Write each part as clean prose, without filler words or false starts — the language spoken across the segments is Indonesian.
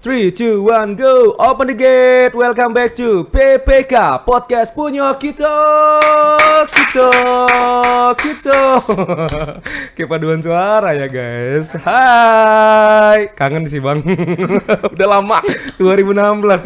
3, 2, 1, go! Open the gate! Welcome back to PPK Podcast punya kita. Kayak paduan suara ya guys. Hai, kangen sih bang. Udah lama 2016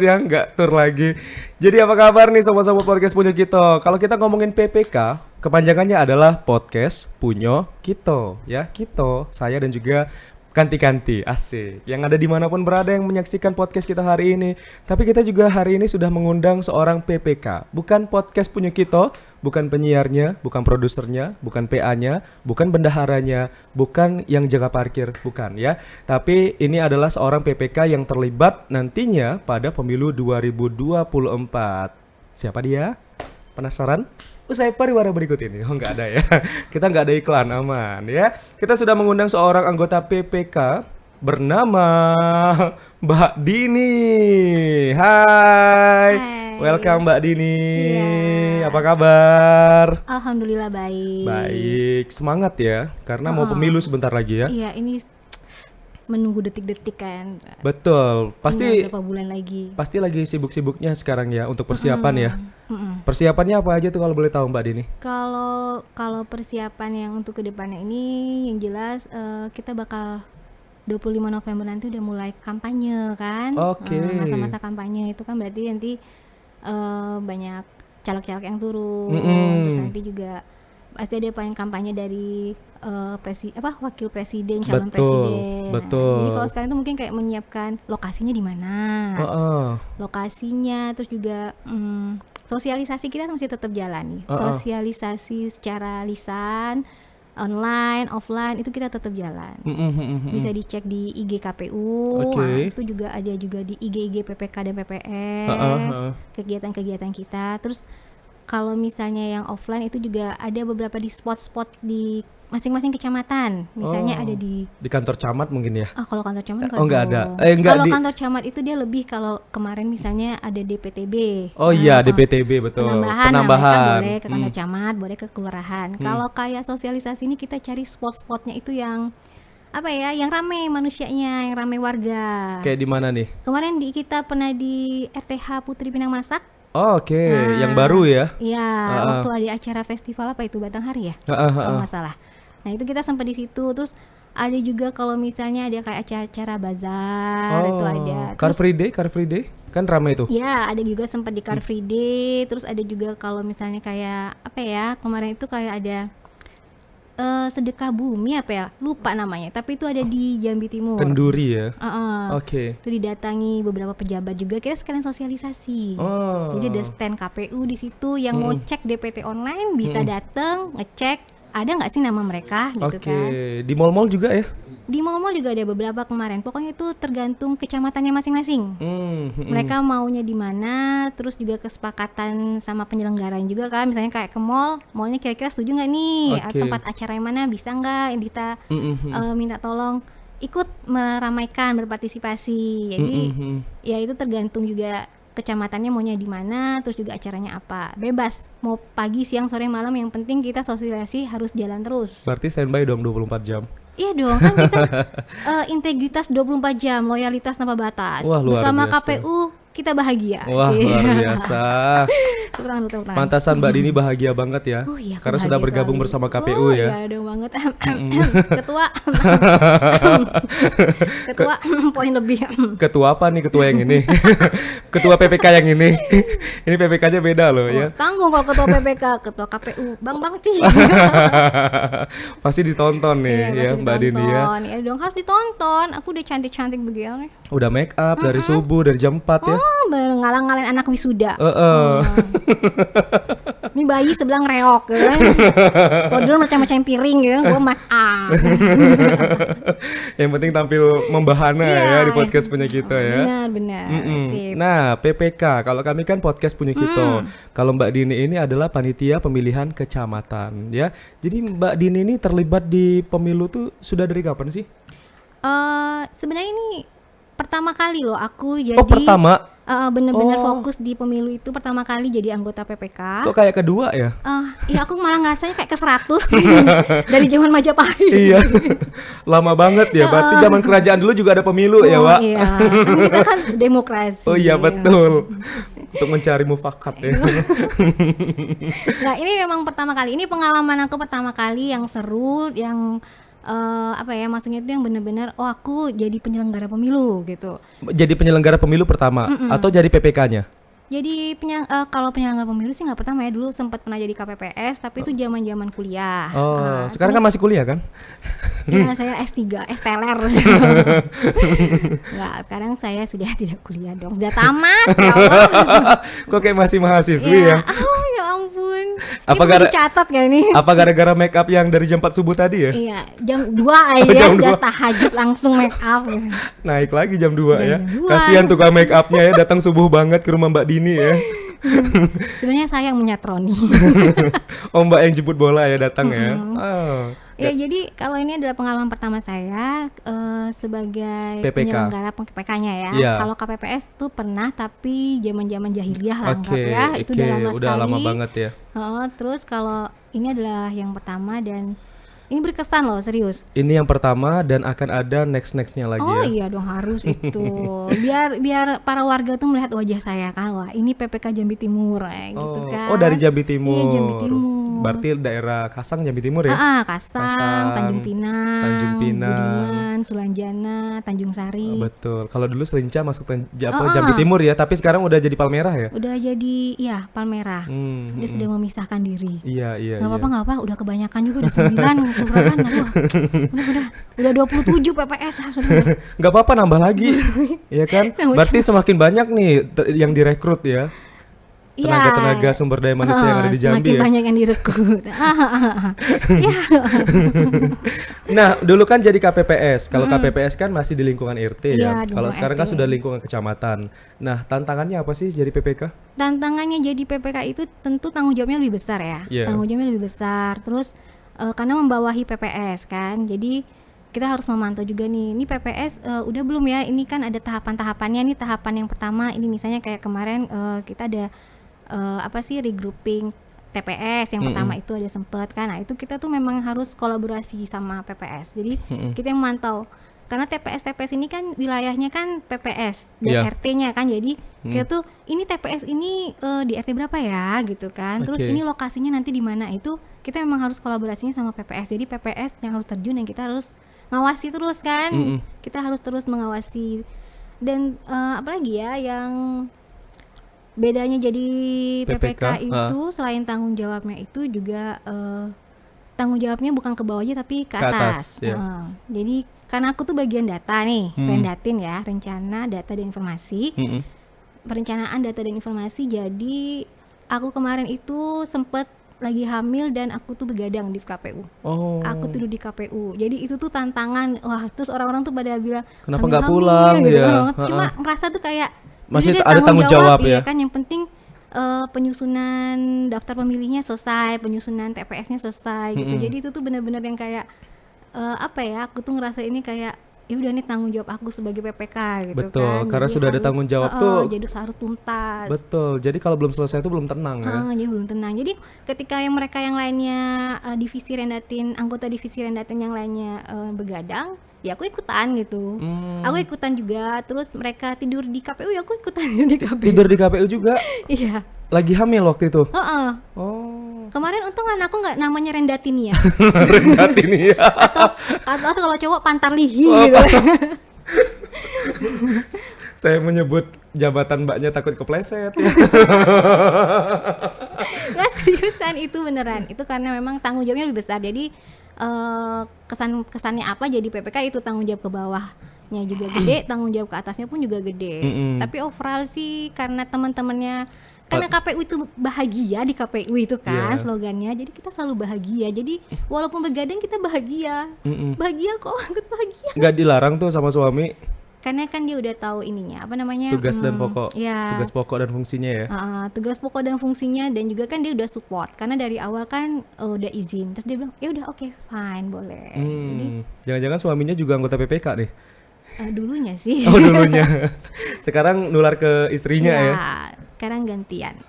ya nggak tur lagi. Jadi apa kabar nih sobat-sobat podcast punya kita? Kalau kita ngomongin PPK, kepanjangannya adalah Podcast Punya Kita. Ya kita, saya dan juga kanti-kanti, asik. Yang ada dimanapun berada yang menyaksikan podcast kita hari ini. Tapi kita juga hari ini sudah mengundang seorang PPK. Bukan podcast punya kita, bukan penyiarnya, bukan produsernya, bukan PA-nya, bukan bendaharanya, bukan yang jaga parkir, bukan ya. Tapi ini adalah seorang PPK yang terlibat nantinya pada pemilu 2024. Siapa dia? Penasaran? Usai pariwara berikut ini. Oh nggak ada ya. Kita nggak ada iklan, aman ya. Kita sudah mengundang seorang anggota PPK bernama Mbak Dini. Hai. Welcome Mbak Dini. Iya. Apa kabar? Alhamdulillah baik. Baik. Semangat ya. Karena mau pemilu sebentar lagi ya. Iya, ini menunggu detik-detik kan. Betul. Tinggal Pasti berapa bulan lagi. pasti lagi sibuk-sibuknya sekarang ya untuk persiapan ya. Mm-mm. Persiapannya apa aja tuh kalau boleh tahu Mbak Dini? Kalau persiapan yang untuk kedepannya ini yang jelas kita bakal 25 November nanti udah mulai kampanye kan. Oke. Masa-masa kampanye itu kan berarti nanti banyak caleg-caleg yang turun. Mm-mm. Terus nanti juga pasti ada kampanye dari wakil presiden, calon presiden. Betul. Jadi kalau sekarang itu mungkin kayak menyiapkan lokasinya di mana, lokasinya, terus juga sosialisasi kita masih tetap jalan nih. Sosialisasi secara lisan, online, offline itu kita tetap jalan. Bisa dicek di IG KPU, Oke. itu juga ada juga di IG PPK dan PPS, kegiatan-kegiatan kita. Terus kalau misalnya yang offline itu juga ada beberapa di spot-spot di masing-masing kecamatan. Misalnya ada di kantor camat mungkin ya. kalau kantor camat nggak ada. dong. Nggak Kalau di- kantor camat itu dia lebih, kalau kemarin misalnya ada DPTB. Oh iya, DPTB betul. Penambahan. Nah, mereka boleh ke kantor camat, boleh ke kelurahan. Kalau kayak sosialisasi ini kita cari spot-spotnya itu yang apa ya, yang ramai manusianya, yang ramai warga. Kayak di mana nih? Kemarin kita pernah di RTH Putri Pinang Masak. Oh, oke, Nah, yang baru ya. Iya, waktu ada acara festival apa itu, Batanghari ya? Kalau nggak salah. Nah, itu kita sempat di situ. Terus ada juga kalau misalnya ada kayak acara-acara bazar, itu ada. Car Terus Free Day kan ramai tuh. ya, ada juga sempat di Car Free Day. Terus ada juga kalau misalnya kayak apa ya? Kemarin itu kayak ada sedekah bumi apa ya? Lupa namanya. Tapi itu ada di Jambi Timur. Kenduri ya. Heeh. Oke. Itu didatangi beberapa pejabat juga, kita sekalian sosialisasi. Oh. Jadi ada stand KPU di situ, yang mau cek DPT online bisa datang ngecek ada nggak sih nama mereka gitu Oke, kan. di mall-mall juga ya. Di mall-mall juga ada beberapa kemarin. Pokoknya itu tergantung kecamatannya masing-masing. Mereka maunya di mana, terus juga kesepakatan sama penyelenggaraan juga kan. Misalnya kayak ke mall, mallnya kira-kira setuju nggak nih? Oke. Tempat acara yang mana, bisa nggak kita minta tolong ikut meramaikan, berpartisipasi. Jadi ya itu tergantung juga kecamatannya maunya di mana, terus juga acaranya apa. Bebas, mau pagi, siang, sore, malam, yang penting kita sosialisasi harus jalan terus. Berarti standby dong 24 jam. Iya dong, kan kita integritas 24 jam, loyalitas tanpa batas. Wah, luar Bersama biasa. KPU kita bahagia. Wah, luar biasa. Tepuk tangan, tepuk tangan. Pantasan Mbak Dini bahagia banget ya. Oh iya, aku Karena sudah bahagia bergabung sekali. bersama KPU ya. Iya dong banget. Ketua. Ketua poin lebih. Ketua apa nih ketua yang ini? Ketua PPK yang ini. Ini PPK-nya beda loh ya. Tanggung kalau ketua PPK, ketua KPU. Bang Ci. Pasti ditonton nih Iya, ya pasti Mbak Dini ya. ditonton. Iya dong, harus ditonton. Aku udah cantik-cantik begini. Udah make up dari subuh, dari jam 4 ya. Ngalang-ngalain anak wisuda. Heeh. Ini bayi sebelah ngereok ya. Toddler macam-macam piring ya. Gue make up. Yang penting tampil membahana ya di podcast punya kita ya. Benar. Sip. Nah, PPK, kalau kami kan podcast punya kita. Kalau Mbak Dini ini adalah panitia pemilihan kecamatan ya. Jadi Mbak Dini ini terlibat di pemilu tuh sudah dari kapan sih? Sebenarnya ini pertama kali loh aku jadi. Oh, pertama. Bener-bener Oh. fokus di pemilu itu pertama kali jadi anggota PPK. Kok kayak kedua ya? Iya aku malah ngerasanya kayak ke 100 dari zaman Majapahit. Iya. Lama banget ya. Berarti zaman kerajaan dulu juga ada pemilu ya, Wak? Iya, kan kita kan demokrasi. Oh iya betul. Untuk mencari mufakat ya. Nah ini memang pertama kali, ini pengalaman aku pertama kali yang seru, yang apa ya, maksudnya itu yang benar-benar oh aku jadi penyelenggara pemilu gitu. Jadi penyelenggara pemilu pertama atau jadi PPK-nya? Jadi kalau penyelenggara pemilu sih nggak pertama ya, dulu sempat pernah jadi KPPS tapi itu zaman-zaman kuliah. Oh, sekarang kan masih kuliah kan? Ya saya S3, STLR. Nggak, sekarang saya sudah tidak kuliah dong, sudah tamat. Ya Allah. Kok kayak masih mahasiswi ya? Oh ya ampun. Apa Ini perlu dicatat gak nih? Apa gara-gara make up yang dari jam 4 subuh tadi ya? Iya, jam 2 aja jam sudah 2. tahajud langsung make up. Naik lagi jam 2 ya. Jam 2. Kasihan tukang make upnya ya, datang subuh banget ke rumah Mbak Dini ya. Sebenarnya saya yang menyatroni. Oh, Mbak yang jemput bola ya datang ya. Oh. Ya, jadi kalau ini adalah pengalaman pertama saya sebagai PPK. penyelenggara PPK-nya ya. Iya. Kalau KPPS tuh pernah, tapi zaman-zaman jahiliyah lah anggap Oke, ya. Itu udah lama udah sekali. lama banget ya. Terus kalau ini adalah yang pertama dan ini berkesan loh, serius. Ini yang pertama dan akan ada next-nextnya lagi Oh ya. iya dong, harus itu. Biar para warga tuh melihat wajah saya kan, wah ini PPK Jambi Timur gitu kan. Oh, dari Jambi Timur. Iya, Jambi Timur. Berarti daerah Kasang Jambi Timur ya? Kasang, Tanjung Pinang, Tanjung Pinang, Budiman, Sulanjana, Tanjung Sari. Betul. Kalau dulu Selinca masuk Jambi Timur ya, tapi sekarang udah jadi Palmerah ya? Udah jadi ya Palmerah. Dia sudah memisahkan diri. Iya, iya. Nggak apa-apa, nggak apa, udah kebanyakan juga, udah 9 kelurahan. Aduh, udah 27 PPS. Nggak apa-apa, nambah lagi. Iya kan? Berarti semakin banyak nih yang direkrut ya. Tenaga-tenaga sumber daya manusia yang ada di Jambi semakin ya. banyak yang direkrut. Nah, dulu kan jadi KPPS. Kalau KPPS kan masih di lingkungan RT ya. Iya, di Kalau lingkungan sekarang kan RT. sudah lingkungan kecamatan. Nah, tantangannya apa sih jadi PPK? Tantangannya jadi PPK itu tentu tanggung jawabnya lebih besar ya. Iya. Tanggung jawabnya lebih besar. Terus karena membawahi PPS kan, jadi kita harus memantau juga nih. Ini PPS udah belum ya? Ini kan ada tahapan-tahapannya. Nih tahapan yang pertama ini misalnya kayak kemarin kita ada regrouping TPS yang pertama itu ada sempet kan. Nah itu kita tuh memang harus kolaborasi sama PPS. Jadi kita yang memantau. Karena TPS ini kan wilayahnya kan PPS dan Iya. RT-nya kan. Jadi kita tuh ini TPS ini di RT berapa ya gitu kan. Terus Oke. ini lokasinya nanti di mana, itu kita memang harus kolaborasinya sama PPS. Jadi PPS yang harus terjun, yang kita harus ngawasi terus kan. Kita harus terus mengawasi. Dan apalagi ya yang bedanya jadi PPK, itu selain tanggung jawabnya itu juga tanggung jawabnya bukan ke bawah aja tapi ke atas. Ya. Jadi karena aku tuh bagian data nih, Rendatin ya, rencana data dan informasi. Perencanaan data dan informasi. Jadi aku kemarin itu sempet lagi hamil dan aku tuh begadang di KPU. Oh. Aku tidur di KPU. Jadi itu tuh tantangan. Wah, terus orang-orang tuh pada bilang Kenapa hamil-hamil nggak pulang gitu. ya? Cuma ngerasa tuh kayak Masih jadi ada tanggung jawab ya? kan. Yang penting penyusunan daftar pemilihnya selesai, penyusunan TPS-nya selesai gitu. Jadi itu tuh benar-benar yang kayak aku tuh ngerasa ini kayak ya udah nih tanggung jawab aku sebagai PPK gitu. Betul, kan. karena Jadi sudah ada tanggung jawab tuh. jadi harus tuntas. Betul. Jadi kalau belum selesai itu belum tenang ya. Dia belum tenang. Jadi ketika yang mereka yang lainnya divisi Rendatin, anggota divisi Rendatin yang lainnya begadang, ya aku ikutan gitu. Aku ikutan juga. Terus mereka tidur di KPU, ya aku ikutan tidur di KPU. Tidur di KPU juga? Iya. Lagi hamil waktu itu? Oh. Kemarin untung aku nggak namanya Rendatin ya. Rendatin ya. Atau kalau cowok Pantar Lihi gitu. Saya menyebut jabatan mbaknya takut kepleset ya. Nggak, seriusan itu beneran. Itu karena memang tanggung jawabnya lebih besar. Jadi kesannya apa jadi PPK itu tanggung jawab ke bawahnya juga gede, tanggung jawab ke atasnya pun juga gede. Tapi overall sih karena teman-temannya, karena KPU itu bahagia, di KPU itu kan slogannya. Jadi kita selalu bahagia. Jadi walaupun begadang kita bahagia. Bahagia kok, ikut bahagia. Nggak dilarang tuh sama suami? Karena kan dia udah tahu ininya, apa namanya? Tugas dan pokok. Ya. Tugas pokok dan fungsinya ya. Tugas pokok dan fungsinya, dan juga kan dia udah support karena dari awal kan udah izin. Terus dia bilang, "Ya udah oke, fine, boleh." Jadi Jangan-jangan suaminya juga anggota PPK nih? dulunya sih. Oh, dulunya. Sekarang nular ke istrinya ya. Sekarang gantian.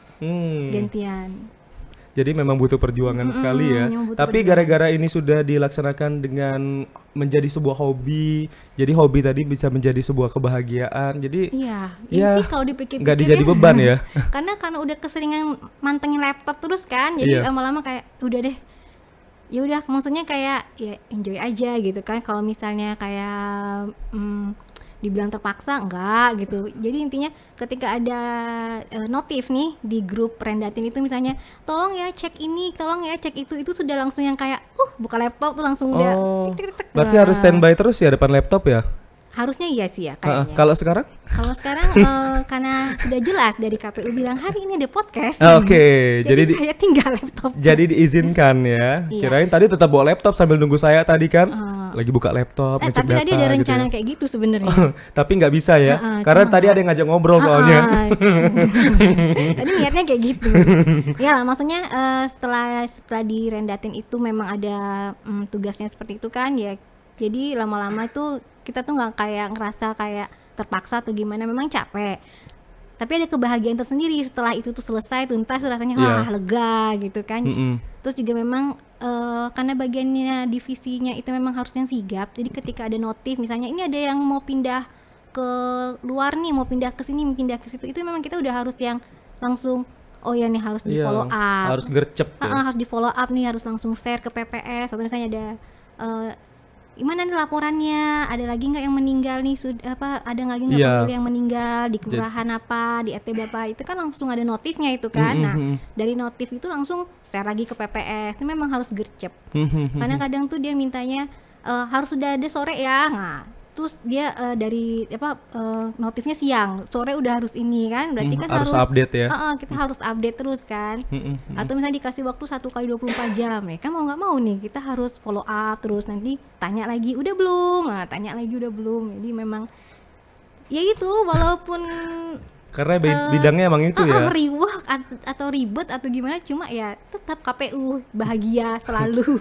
Jadi memang butuh perjuangan sekali ya. Tapi gara-gara ini sudah dilaksanakan dengan menjadi sebuah hobi. Jadi hobi tadi bisa menjadi sebuah kebahagiaan. Jadi ini sih kalau dipikir-pikir nggak dijadi beban ya. karena udah keseringan mantengin laptop terus kan. Jadi lama-lama kayak udah deh. Ya udah, maksudnya kayak ya enjoy aja gitu kan. Kalau misalnya kayak dibilang terpaksa enggak gitu. Jadi intinya ketika ada notif nih di grup Rendatin itu misalnya tolong ya cek ini, tolong ya cek itu sudah langsung yang kayak buka laptop tuh langsung udah cek. Berarti harus standby terus ya depan laptop ya? Harusnya iya sih ya kayaknya. Kalau sekarang? Kalau sekarang karena sudah jelas dari KPU bilang hari ini ada podcast. Jadi kayak tinggal laptop. Jadi diizinkan ya. Kirain tadi tetap bawa laptop sambil nunggu saya tadi kan. Lagi buka laptop, ngecek tapi data. Tapi tadi ada rencana gitu kayak gitu sebenarnya. Tapi nggak bisa ya. Karena tadi ada yang ngajak ngobrol soalnya. Tadi niatnya kayak gitu. Ya lah, maksudnya setelah direndatin itu memang ada tugasnya seperti itu kan ya. Jadi lama-lama itu kita tuh nggak kayak ngerasa kayak terpaksa atau gimana, memang capek. Tapi ada kebahagiaan tersendiri setelah itu tuh selesai, tuntas, rasanya wah lega gitu kan. Terus juga memang karena bagiannya divisinya itu memang harusnya sigap. Jadi ketika ada notif misalnya ini ada yang mau pindah ke luar nih, mau pindah ke sini, mau pindah ke situ, itu memang kita udah harus yang langsung oh ya nih harus di follow up. Harus gercep harus di follow up nih, harus langsung share ke PPS atau misalnya ada gimana nih laporannya, ada lagi nggak yang meninggal nih, ada nggak lagi nggak pemilih yang meninggal di kelurahan apa, di RT berapa, itu kan langsung ada notifnya itu kan. Nah dari notif itu langsung share lagi ke PPS. Ini memang harus gercep karena kadang tuh dia mintanya harus sudah ada sore ya, nah terus dia dari notifnya siang, sore udah harus ini kan, berarti kan harus update ya. Kita harus update terus kan. Atau misalnya dikasih waktu 1 kali 24 jam ya kan, mau nggak mau nih kita harus follow up terus, nanti tanya lagi udah belum, tanya lagi udah belum. Jadi memang ya itu, walaupun karena bidangnya emang itu ya riwah atau ribet atau gimana, cuma ya tetap KPU bahagia selalu.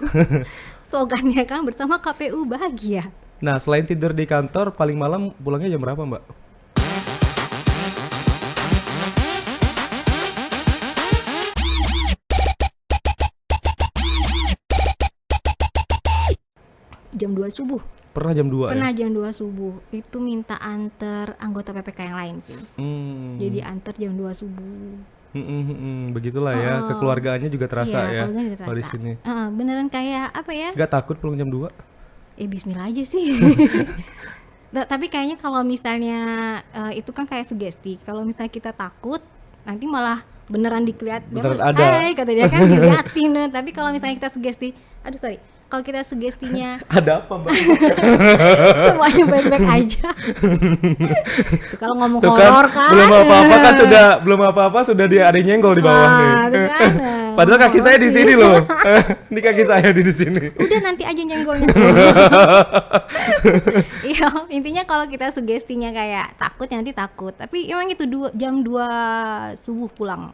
Slogannya kan bersama KPU bahagia. Nah, selain tidur di kantor, paling malam pulangnya jam berapa, Mbak? Jam 2 subuh. Pernah jam 2 Pernah jam 2 subuh. Itu minta antar anggota PPK yang lain sih. Jadi antar jam 2 subuh. Begitulah ya, kekeluargaannya juga terasa ya kalau di sini. Beneran kayak apa ya? Gak takut pulang jam 2? Bismillah aja sih. Tapi kayaknya kalau misalnya itu kan kayak sugesti. Kalau misalnya kita takut, nanti malah beneran beneran ada. Kata dia kan diliatin. Tapi kalau misalnya kita sugesti, kalau kita sugestinya ada apa, Mbak? semuanya baik-baik aja. Kalau ngomong horor kan belum apa-apa sudah dia ada nyenggol di bawah nih. Kan, padahal kaki saya di sini loh. Ini kaki saya di sini. Udah nanti aja nyenggolnya. Iya, intinya kalau kita sugestinya kayak takut, nanti takut. Tapi emang itu jam 2 subuh pulang.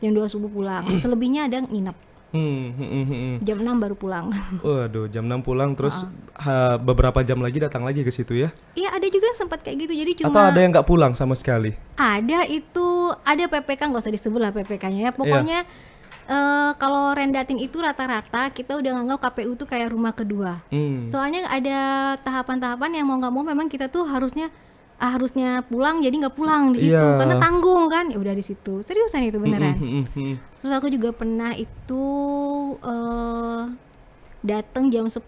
Jam 2 subuh pulang. Selebihnya ada nginep. Jam 6 baru pulang. Waduh, jam 6 pulang terus beberapa jam lagi datang lagi ke situ ya? Iya, ada juga sempat kayak gitu. Jadi cuma atau ada yang nggak pulang sama sekali? Ada PPK, nggak usah disebut lah PPK-nya ya. Pokoknya kalau Rendatin itu rata-rata kita udah nganggap KPU tuh kayak rumah kedua. Soalnya ada tahapan-tahapan yang mau nggak mau memang kita tuh harusnya pulang, jadi nggak pulang di situ karena tanggung kan. Ya udah di situ, seriusan itu beneran. Terus aku juga pernah itu datang jam 10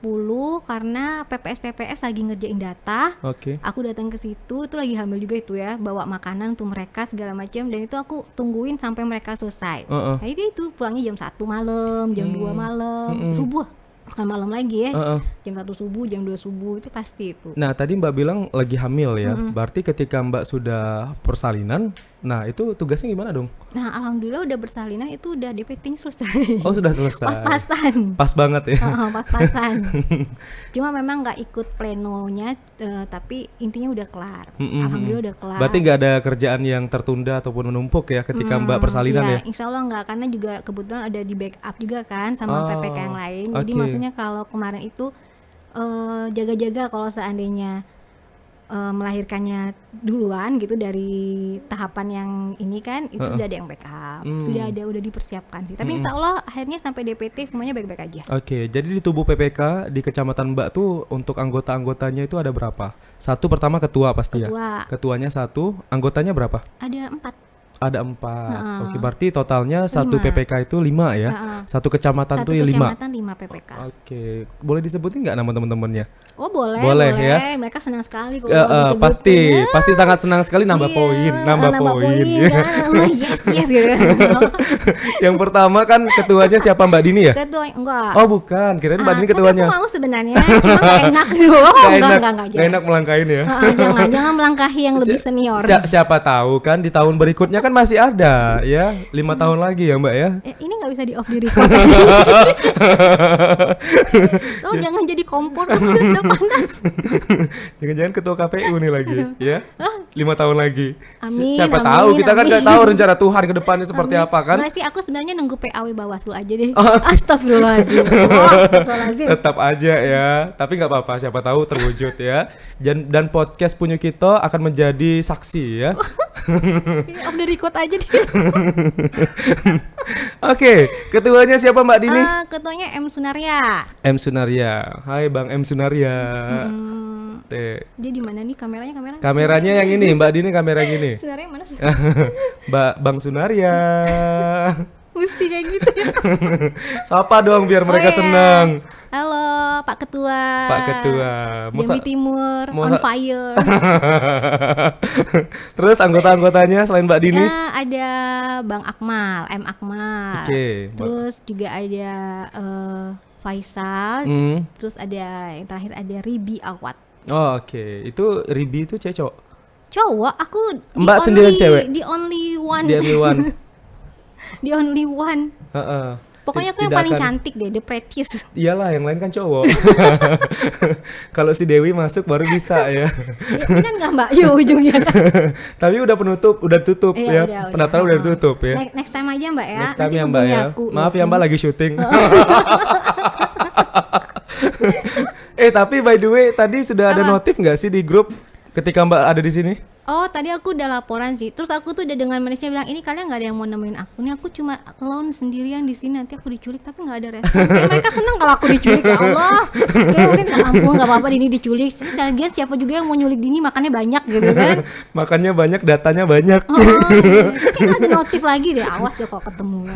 karena PPS lagi ngerjain data. Aku datang ke situ, itu lagi hamil juga itu ya, bawa makanan untuk mereka segala macam, dan itu aku tungguin sampai mereka selesai. Nah itu pulangnya jam 1 malam, jam 2 malam, subuh. Bukan malam lagi ya, jam 1 subuh, jam 2 subuh, itu pasti itu. Nah tadi Mbak bilang lagi hamil ya, berarti ketika Mbak sudah persalinan, nah itu tugasnya gimana dong? Nah alhamdulillah udah persalinan itu udah DPT-nya selesai. Oh sudah selesai? Pas-pasan. Pas banget ya? Pas-pasan. Cuma memang nggak ikut plenonya, tapi intinya udah kelar. Alhamdulillah udah kelar. Berarti nggak ada kerjaan yang tertunda ataupun menumpuk ya ketika Mbak persalinan ya? Insya Allah nggak, karena juga kebetulan ada di backup juga kan sama PPK yang lain. Jadi maksudnya kalau kemarin itu jaga-jaga kalau seandainya melahirkannya duluan gitu dari tahapan yang ini kan itu sudah ada yang backup, udah dipersiapkan sih. Tapi insya Allah akhirnya sampai DPT semuanya baik-baik aja. Oke, jadi di tubuh PPK di Kecamatan Mbak tuh untuk anggota-anggotanya itu ada berapa? Satu, pertama ketua pasti ya? Ketuanya satu, anggotanya berapa? Ada 4. Ada 4. Oke, berarti totalnya satu PPK itu 5 ya? Satu kecamatan tuh 5. Satu kecamatan 5 PPK. Oke, boleh disebutin nggak nama teman-temannya? Oh boleh ya. Mereka senang sekali kalau pasti sangat senang sekali nambah poin, nambah poin. Yes gitu. Yang pertama kan ketuanya siapa, Mbak Dini ya? Ketua enggak. Oh bukan, kirain Mbak Dini ketuanya. Aku mau sebenarnya, cuma nggak enak gitu. Nggak enak melangkahin ya. Jangan melangkahi yang lebih senior. Siapa tahu kan di tahun berikutnya kan masih ada ya, 5 tahun lagi ya Mbak ya. Ini nggak bisa di off di record. Jangan jadi kompor, udah panas. Jangan-jangan ketua KPU nih lagi ya, 5 tahun lagi. Amin, siapa tahu, kita kan nggak tahu rencana Tuhan ke depannya seperti apa kan. Nggak sih, aku sebenarnya nunggu PAW Bawaslu aja deh. Astagfirullahaladzim. Tetap aja ya, tapi nggak apa-apa, siapa tahu terwujud ya. Dan podcast Punyo Kito akan menjadi saksi ya. Off the record aja deh. Oke, ketuanya siapa Mbak Dini? Ketuanya M Sunaria. M Sunaria. Hai Bang M Sunaria. Dia di mana nih kameranya? Kameranya yang ini, Mbak Dini kamera gini. Sunaria mana sih? Bang Sunaria. Mesti kayak gitu ya. Sapa dong biar mereka senang. Halo Pak Ketua. Pak Ketua. Jambi Timur on fire. Terus anggota-anggotanya selain Mbak Dini? Ada Bang Akmal, M Akmal. Oke. Terus juga ada Faisal. Terus ada yang terakhir ada Ribi Awad. Oh, oke. Itu Ribi itu cowok? Cowok. Aku Mbak sendirian cewek? The only one. The only one. Pokoknya aku yang paling cantik deh, the prettiest. Iyalah, yang lain kan cowok. Kalau si Dewi masuk baru bisa ya. Ini kan nggak Mbak, ujungnya kan. Tapi udah tutup ya. Pendaftaran udah tutup ya. Next time aja Mbak ya. Next time ya Mbak ya. Maaf ya Mbak lagi syuting. Tapi by the way, tadi sudah ada notif nggak sih di grup ketika Mbak ada di sini? Oh, tadi aku udah laporan sih. Terus aku tuh udah dengan manisnya bilang, ini kalian nggak ada yang mau nemenin aku. Nih aku cuma alone sendirian di sini. Nanti aku diculik, tapi nggak ada respon. Mereka seneng kalau aku diculik, ya Allah. Kayak mungkin ampun nggak apa-apa Dini diculik. Lagian siapa juga yang mau nyulik Dini, makannya banyak gitu kan? Makannya banyak, datanya banyak. Kayaknya ada notif lagi deh. Awas deh kok ketemu.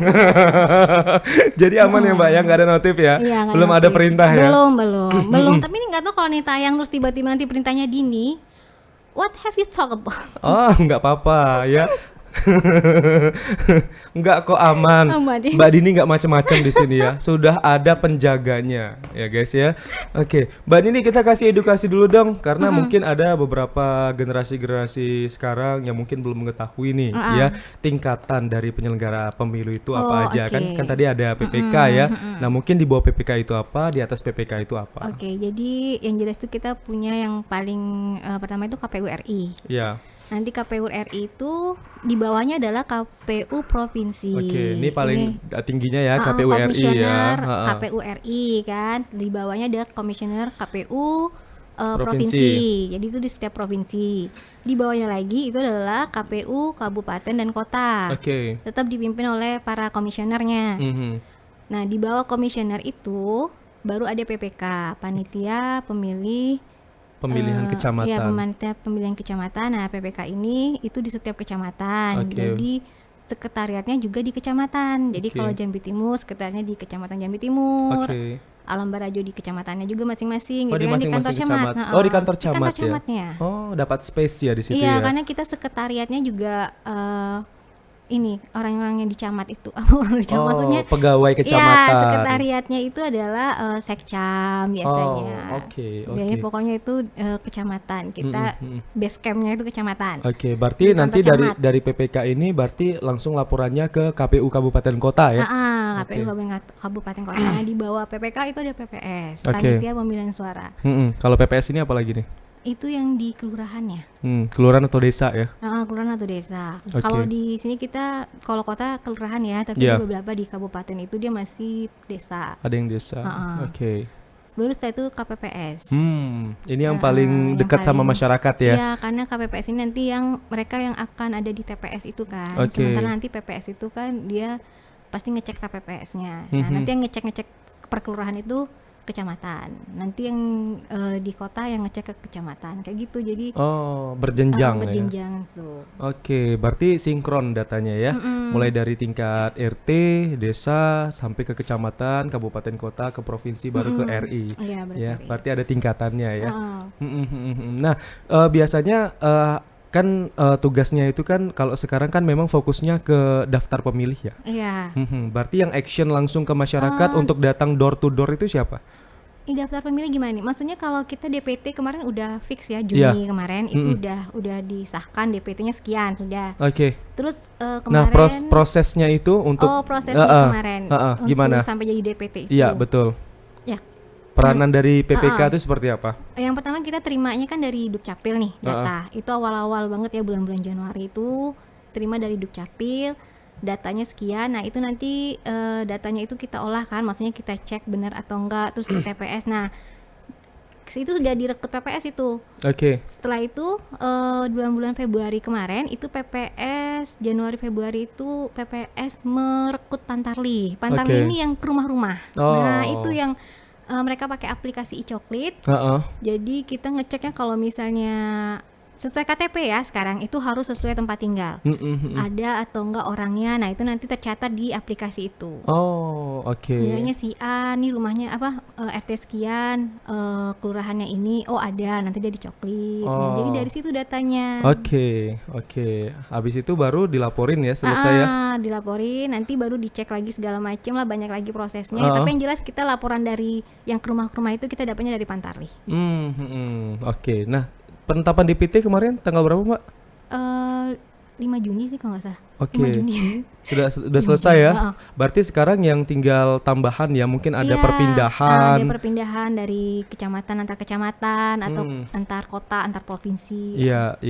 Jadi aman ya Mbak ya, nggak ada notif ya? Iya, belum ada perintah ya? Belum. Tapi ini nggak tahu kalau nih tayang terus tiba-tiba nanti perintahnya Dini. What have you talked about? Oh, nggak apa-apa ya. Enggak kok, aman. Mbak Dini nggak macam-macam di sini ya. Sudah ada penjaganya ya guys ya. Oke, Mbak Dini kita kasih edukasi dulu dong, karena mungkin ada beberapa generasi sekarang yang mungkin belum mengetahui nih ya tingkatan dari penyelenggara pemilu itu apa aja. Kan tadi ada PPK ya. Nah mungkin di bawah PPK itu apa, di atas PPK itu apa? Oke, jadi yang jelas itu kita punya yang paling pertama itu KPU RI. Ya. Nanti KPU RI itu di bawahnya adalah KPU provinsi. Oke, ini paling tingginya ya KPU RI ya. KPU RI kan. Di bawahnya ada komisioner KPU provinsi. Jadi itu di setiap provinsi. Di bawahnya lagi itu adalah KPU kabupaten dan kota. Tetap dipimpin oleh para komisionernya. Nah, di bawah komisioner itu baru ada PPK, panitia pemilihan kecamatan. Iya, pemilihan kecamatan. Nah, PPK ini itu di setiap kecamatan. Jadi sekretariatnya juga di kecamatan. Jadi kalau Jambi Timur, sekretariatnya di Kecamatan Jambi Timur. Alam Barajo di kecamatannya juga masing-masing. Oh, gitu kan, di kantor camat. Oh, di kantor camat ya. Oh, dapat space ya di situ ya. Iya, karena kita sekretariatnya juga ini orang-orang yang di camat itu orang di camat maksudnya pegawai kecamatan. Ya, sekretariatnya itu adalah sekcam biasanya. Jadi pokoknya itu kecamatan. Kita base campnya itu kecamatan. Berarti nanti dari PPK ini berarti langsung laporannya ke KPU kabupaten kota ya? KPU kabupaten kota. Di bawah PPK itu ada PPS, panitia pemilihan suara. Kalau PPS ini apa lagi nih? Itu yang di kelurahannya. Kelurahan atau desa ya? Kelurahan atau desa. Kalau di sini kita, kalau kota kelurahan ya, tapi beberapa di kabupaten itu dia masih desa. Ada yang desa. baru setelah itu KPPS. Ini yang paling dekat sama masyarakat ya? Iya, karena KPPS ini nanti yang mereka yang akan ada di TPS itu kan. Oke. Sementara nanti PPS itu kan dia pasti ngecek KPPS-nya. Nah, nanti yang ngecek perkelurahan itu kecamatan. Nanti yang di kota yang ngecek ke kecamatan. Kayak gitu. Jadi berjenjang ya. Berjenjang tuh. Oke, berarti sinkron datanya ya. Mulai dari tingkat RT, desa sampai ke kecamatan, kabupaten kota, ke provinsi baru ke RI. Iya, ya, RI. berarti ada tingkatannya ya. Nah, biasanya kan tugasnya itu kan kalau sekarang kan memang fokusnya ke daftar pemilih ya. Iya. Berarti yang action langsung ke masyarakat untuk datang door to door itu siapa? Daftar pemilih gimana nih? Maksudnya kalau kita DPT kemarin udah fix ya, Juni kemarin itu udah disahkan DPT-nya sekian sudah. Oke. Terus kemarin. Nah, prosesnya itu untuk prosesnya kemarin untuk gimana? sampai jadi DPT itu. Iya, betul. Ya. Peranan dari PPK itu seperti apa? Yang pertama kita terimanya kan dari Dukcapil nih data. Itu awal-awal banget ya, bulan-bulan Januari itu terima dari Dukcapil. Datanya sekian, nah itu nanti datanya itu kita olah kan, maksudnya kita cek benar atau enggak, terus ke TPS. Nah itu sudah direkrut PPS itu. Oke. Setelah itu bulan-bulan Februari kemarin itu PPS, Januari Februari itu PPS merekrut Pantarlih. Pantarlih ini yang ke rumah-rumah. Nah itu yang mereka pakai aplikasi e-coklit. Jadi kita ngeceknya kalau misalnya sesuai KTP ya, sekarang itu harus sesuai tempat tinggal. Ada atau enggak orangnya, nah itu nanti tercatat di aplikasi itu. Oke. Misalnya si A nih rumahnya apa, RT sekian, kelurahannya ini, ada, nanti dia dicoklit. Nah, jadi dari situ datanya. Oke. Habis itu baru dilaporin ya, selesai ya? Dilaporin, nanti baru dicek lagi segala macam lah, banyak lagi prosesnya. Tapi yang jelas kita laporan dari yang ke rumah-rumah itu kita dapatnya dari Pantarlih. Oke. Nah, penetapan DPT kemarin tanggal berapa, Mbak? 5 Juni sih kalau nggak salah. Oke. 5 Juni. Sudah selesai ya? Berarti sekarang yang tinggal tambahan ya, mungkin ada perpindahan. Ada perpindahan dari kecamatan antar kecamatan atau antar kota, antar provinsi. Iya.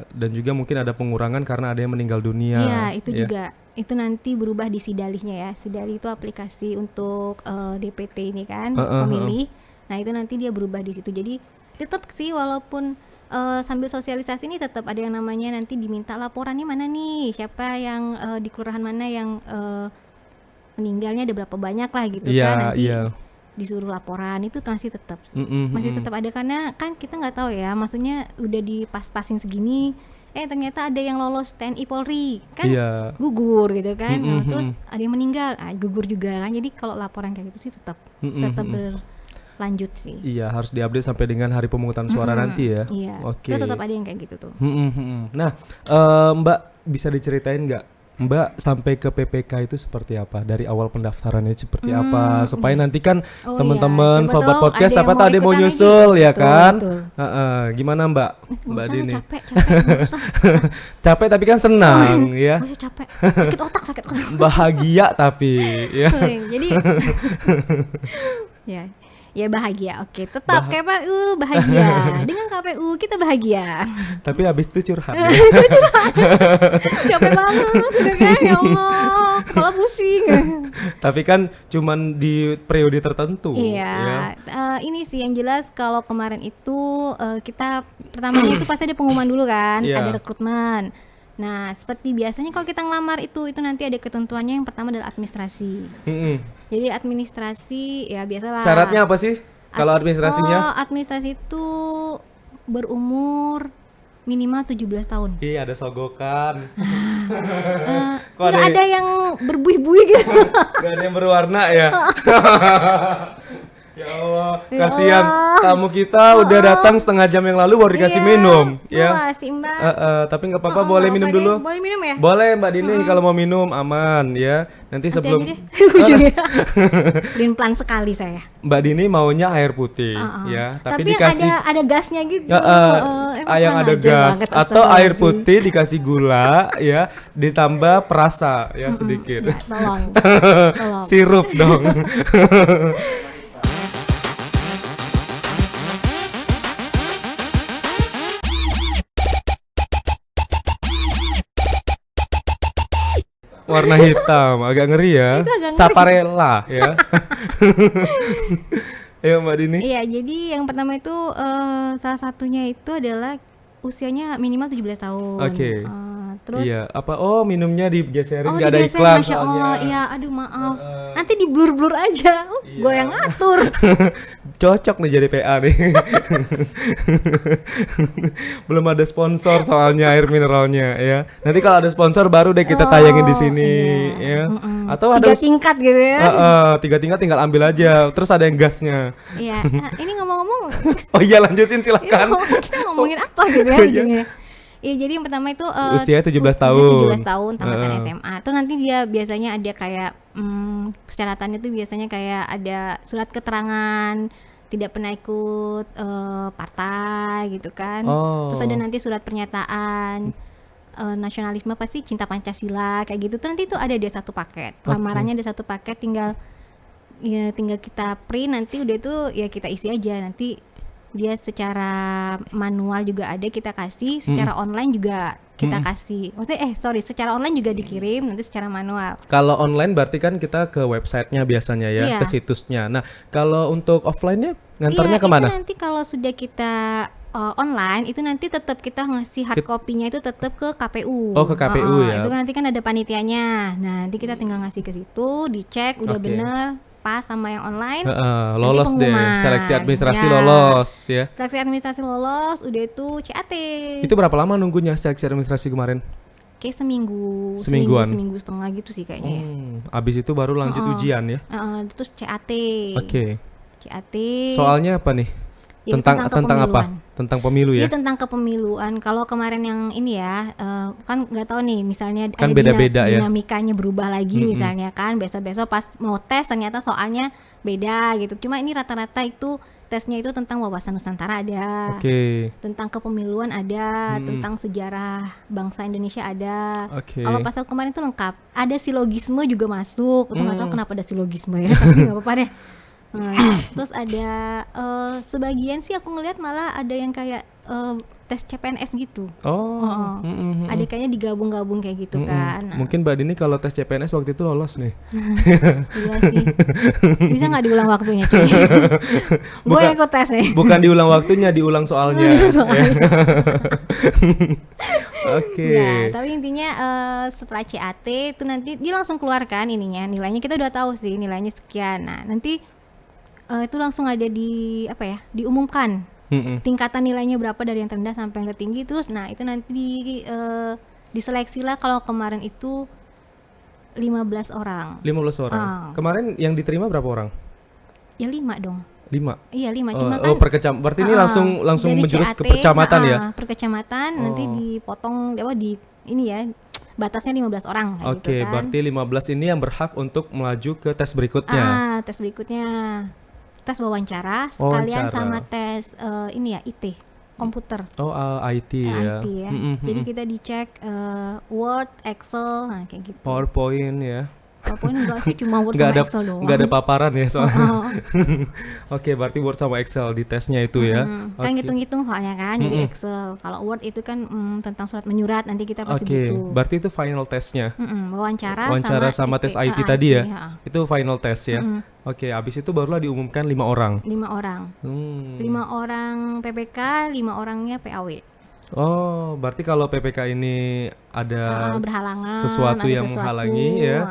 Dan juga mungkin ada pengurangan karena ada yang meninggal dunia. Iya, itu juga. Itu nanti berubah di Sidalihnya ya. Sidalih itu aplikasi untuk DPT ini kan, pemilih. Nah, itu nanti dia berubah di situ. Jadi tetap sih walaupun sambil sosialisasi ini tetap ada yang namanya nanti diminta laporannya mana nih, siapa yang di kelurahan mana yang meninggalnya ada berapa banyak lah gitu kan, nanti disuruh laporan itu masih tetap ada, karena kan kita nggak tahu ya, maksudnya udah dipas-pasin segini ternyata ada yang lolos TNI Polri kan, gugur gitu kan. Terus ada yang meninggal gugur juga kan, jadi kalau laporan kayak gitu sih tetap lanjut sih. Iya, harus diupdate sampai dengan hari pemungutan suara nanti ya. Iya. Oke. Itu tetap ada yang kayak gitu tuh. Nah, Mbak bisa diceritain nggak, Mbak sampai ke PPK itu seperti apa? Dari awal pendaftarannya seperti apa? Supaya nanti kan teman-teman sobat podcast apa tadi mau nyusul ya kan? Gimana Mbak? Mbak Dini. Capek tapi kan senang ya. Capek. Sakit otak. Bahagia tapi ya. Jadi ya bahagia, oke. Tetap KPU bahagia. Dengan KPU kita bahagia. Tapi habis itu curhat. Capek banget gitu kan, ya Allah, kepala pusing. Tapi kan cuman di periode tertentu. Iya. Ini sih yang jelas kalau kemarin itu kita pertamanya itu pasti ada pengumuman dulu kan, ada rekrutmen. Nah, seperti biasanya kalau kita ngelamar itu nanti ada ketentuannya. Yang pertama adalah administrasi. Jadi administrasi ya biasalah. Syaratnya apa sih kalau administrasinya? Administrasi itu berumur minimal 17 tahun. Iya, ada sogokan. Nggak ada yang berbuih-buih gitu. Nggak ada yang berwarna ya. Ya Allah, kasihan tamu kita udah datang setengah jam yang lalu baru dikasih minum ya. Pasti Mbak. Tapi nggak apa-apa, boleh minum dulu. Boleh minum ya? Boleh Mbak Dini, kalau mau minum aman ya. Nanti sebelum Pelin-pelan sekali saya. Mbak Dini maunya air putih ya, tapi dikasih ada gasnya gitu. Yang ada gas atau air putih dikasih gula ya, ditambah perasa ya sedikit. Tolong. Sirup dong. Warna hitam, agak ngeri ya. Saparella ya. Ayo Mbak Dini. Iya, jadi yang pertama itu salah satunya itu adalah usianya minimal 17 tahun. Oke. Terus Iya, apa? Oh, minumnya digeserin, oh nggak ada digeser, iklan Masya soalnya. Allah, iya aduh maaf. Heeh. Nanti di blur-blur aja, gue Iya. yang ngatur. Cocok nih jadi PA nih. Belum ada sponsor soalnya air mineralnya ya. Nanti kalau ada sponsor baru deh kita tayangin di sini Iya. ya. Mm-mm. Atau ada 3 tingkat gitu ya. tiga tingkat tinggal ambil aja. Terus ada yang gasnya. Iya, ini ngomong-ngomong, Oh iya lanjutin silakan. kita ngomongin apa gitu ya Iya. ujungnya. Iya, jadi yang pertama itu Usia 17 usia tahun. 17 tahun tamatan Heeh. SMA. Terus nanti dia biasanya ada kayak persyaratannya tuh biasanya kayak ada surat keterangan tidak pernah ikut partai gitu kan. Oh. Terus ada nanti surat pernyataan nasionalisme pasti cinta Pancasila kayak gitu tuh nanti tuh ada dia satu paket. Lamarannya ada satu paket tinggal kita print nanti udah itu ya kita isi aja nanti dia secara manual juga ada kita kasih secara online juga kita kasih maksudnya secara online juga dikirim nanti secara manual. Kalau online berarti kan kita ke websitenya biasanya ya, Iya. ke situsnya. Nah, kalau untuk offline-nya ngantarnya Iya, kemana? itu nanti kalau sudah kita online itu nanti tetap kita ngasih hard copy-nya itu tetap ke KPU. Oh, ke KPU ya. Itu kan nanti kan ada panitianya. Nah, nanti kita tinggal ngasih ke situ, dicek udah Oke. bener pas sama yang online. Heeh, nanti lolos deh, pengumuman. seleksi administrasi Ya. lolos ya. Seleksi administrasi lolos, udah itu CAT. Itu berapa lama nunggunya seleksi administrasi kemarin? Kayak seminggu, Semingguan. seminggu setengah gitu sih kayaknya ya. Abis itu baru lanjut ujian ya. Terus CAT. Oke. CAT. Soalnya apa nih? Ya, Tentang apa? kepemiluan. Tentang pemilu ya. Iya tentang kepemiluan. Kalau kemarin yang ini ya, kan nggak tahu nih, misalnya Kan ada beda-beda ya. dinamikanya berubah lagi, misalnya kan besok-besok pas mau tes ternyata soalnya beda gitu. Cuma ini rata-rata itu tesnya itu tentang wawasan Nusantara ada, Oke. tentang kepemiluan ada, tentang sejarah bangsa Indonesia ada. Oke. Kalau pasal kemarin itu lengkap. Ada silogisme juga masuk. Itu nggak tahu kenapa ada silogisme ya, tapi nggak apa-apa deh. Terus ada sebagian sih aku ngelihat malah ada yang kayak tes CPNS gitu. Oh. Ada kayaknya digabung-gabung kayak gitu kan. Nah, Mungkin Mbak Dini kalau tes CPNS waktu itu lolos nih. iya sih. Bisa nggak diulang waktunya, cuy? Gue Bukan- ikut tes nih. Bukan diulang waktunya, diulang soalnya. Oke. Ya, tapi intinya setelah CAT itu nanti dia langsung keluarkan ininya, nilainya kita udah tahu sih nilainya sekian. Nah, nanti itu langsung ada di apa ya? Diumumkan Mm-mm. tingkatan nilainya berapa dari yang terendah sampai yang tertinggi. Terus nah itu nanti diseleksi lah. Kalau kemarin itu 15 orang 15 orang. Ah. Kemarin yang diterima berapa orang? ya 5 dong. 5. Iya 5 Oh, cuma oh, kan berarti ini langsung dari menjurus ke CAT, kecamatan ya? per kecamatan nanti Oh. dipotong di ini ya batasnya 15 orang kayak Oke, gitu kan. berarti 15 ini yang berhak untuk melaju ke tes berikutnya. Tes berikutnya tes wawancara sekalian Wawancara. sama tes ini ya IT komputer. Oh, IT ya. IT ya. Mm-mm, Jadi mm-mm. kita dicek Word, Excel, nah kayak gitu. PowerPoint ya. PowerPoint enggak sih, cuma Word Nggak sama ada Excel doang. nggak ada paparan ya soalnya. Oh, Oke, berarti Word sama Excel di tesnya itu ya. kan Oke. ngitung-ngitung soalnya kan, jadi Excel. Kalau Word itu kan tentang surat menyurat nanti kita pasti Oke, butuh. berarti itu final tesnya. Wawancara Sama tes IT IT, tadi ya. ya. Itu final test ya. Oke, habis itu barulah diumumkan 5 orang. 5 orang. 5 orang PPK, 5 orangnya PAW. Oh, berarti kalau PPK ini ada Berhalangan, sesuatu ada yang menghalangi ya.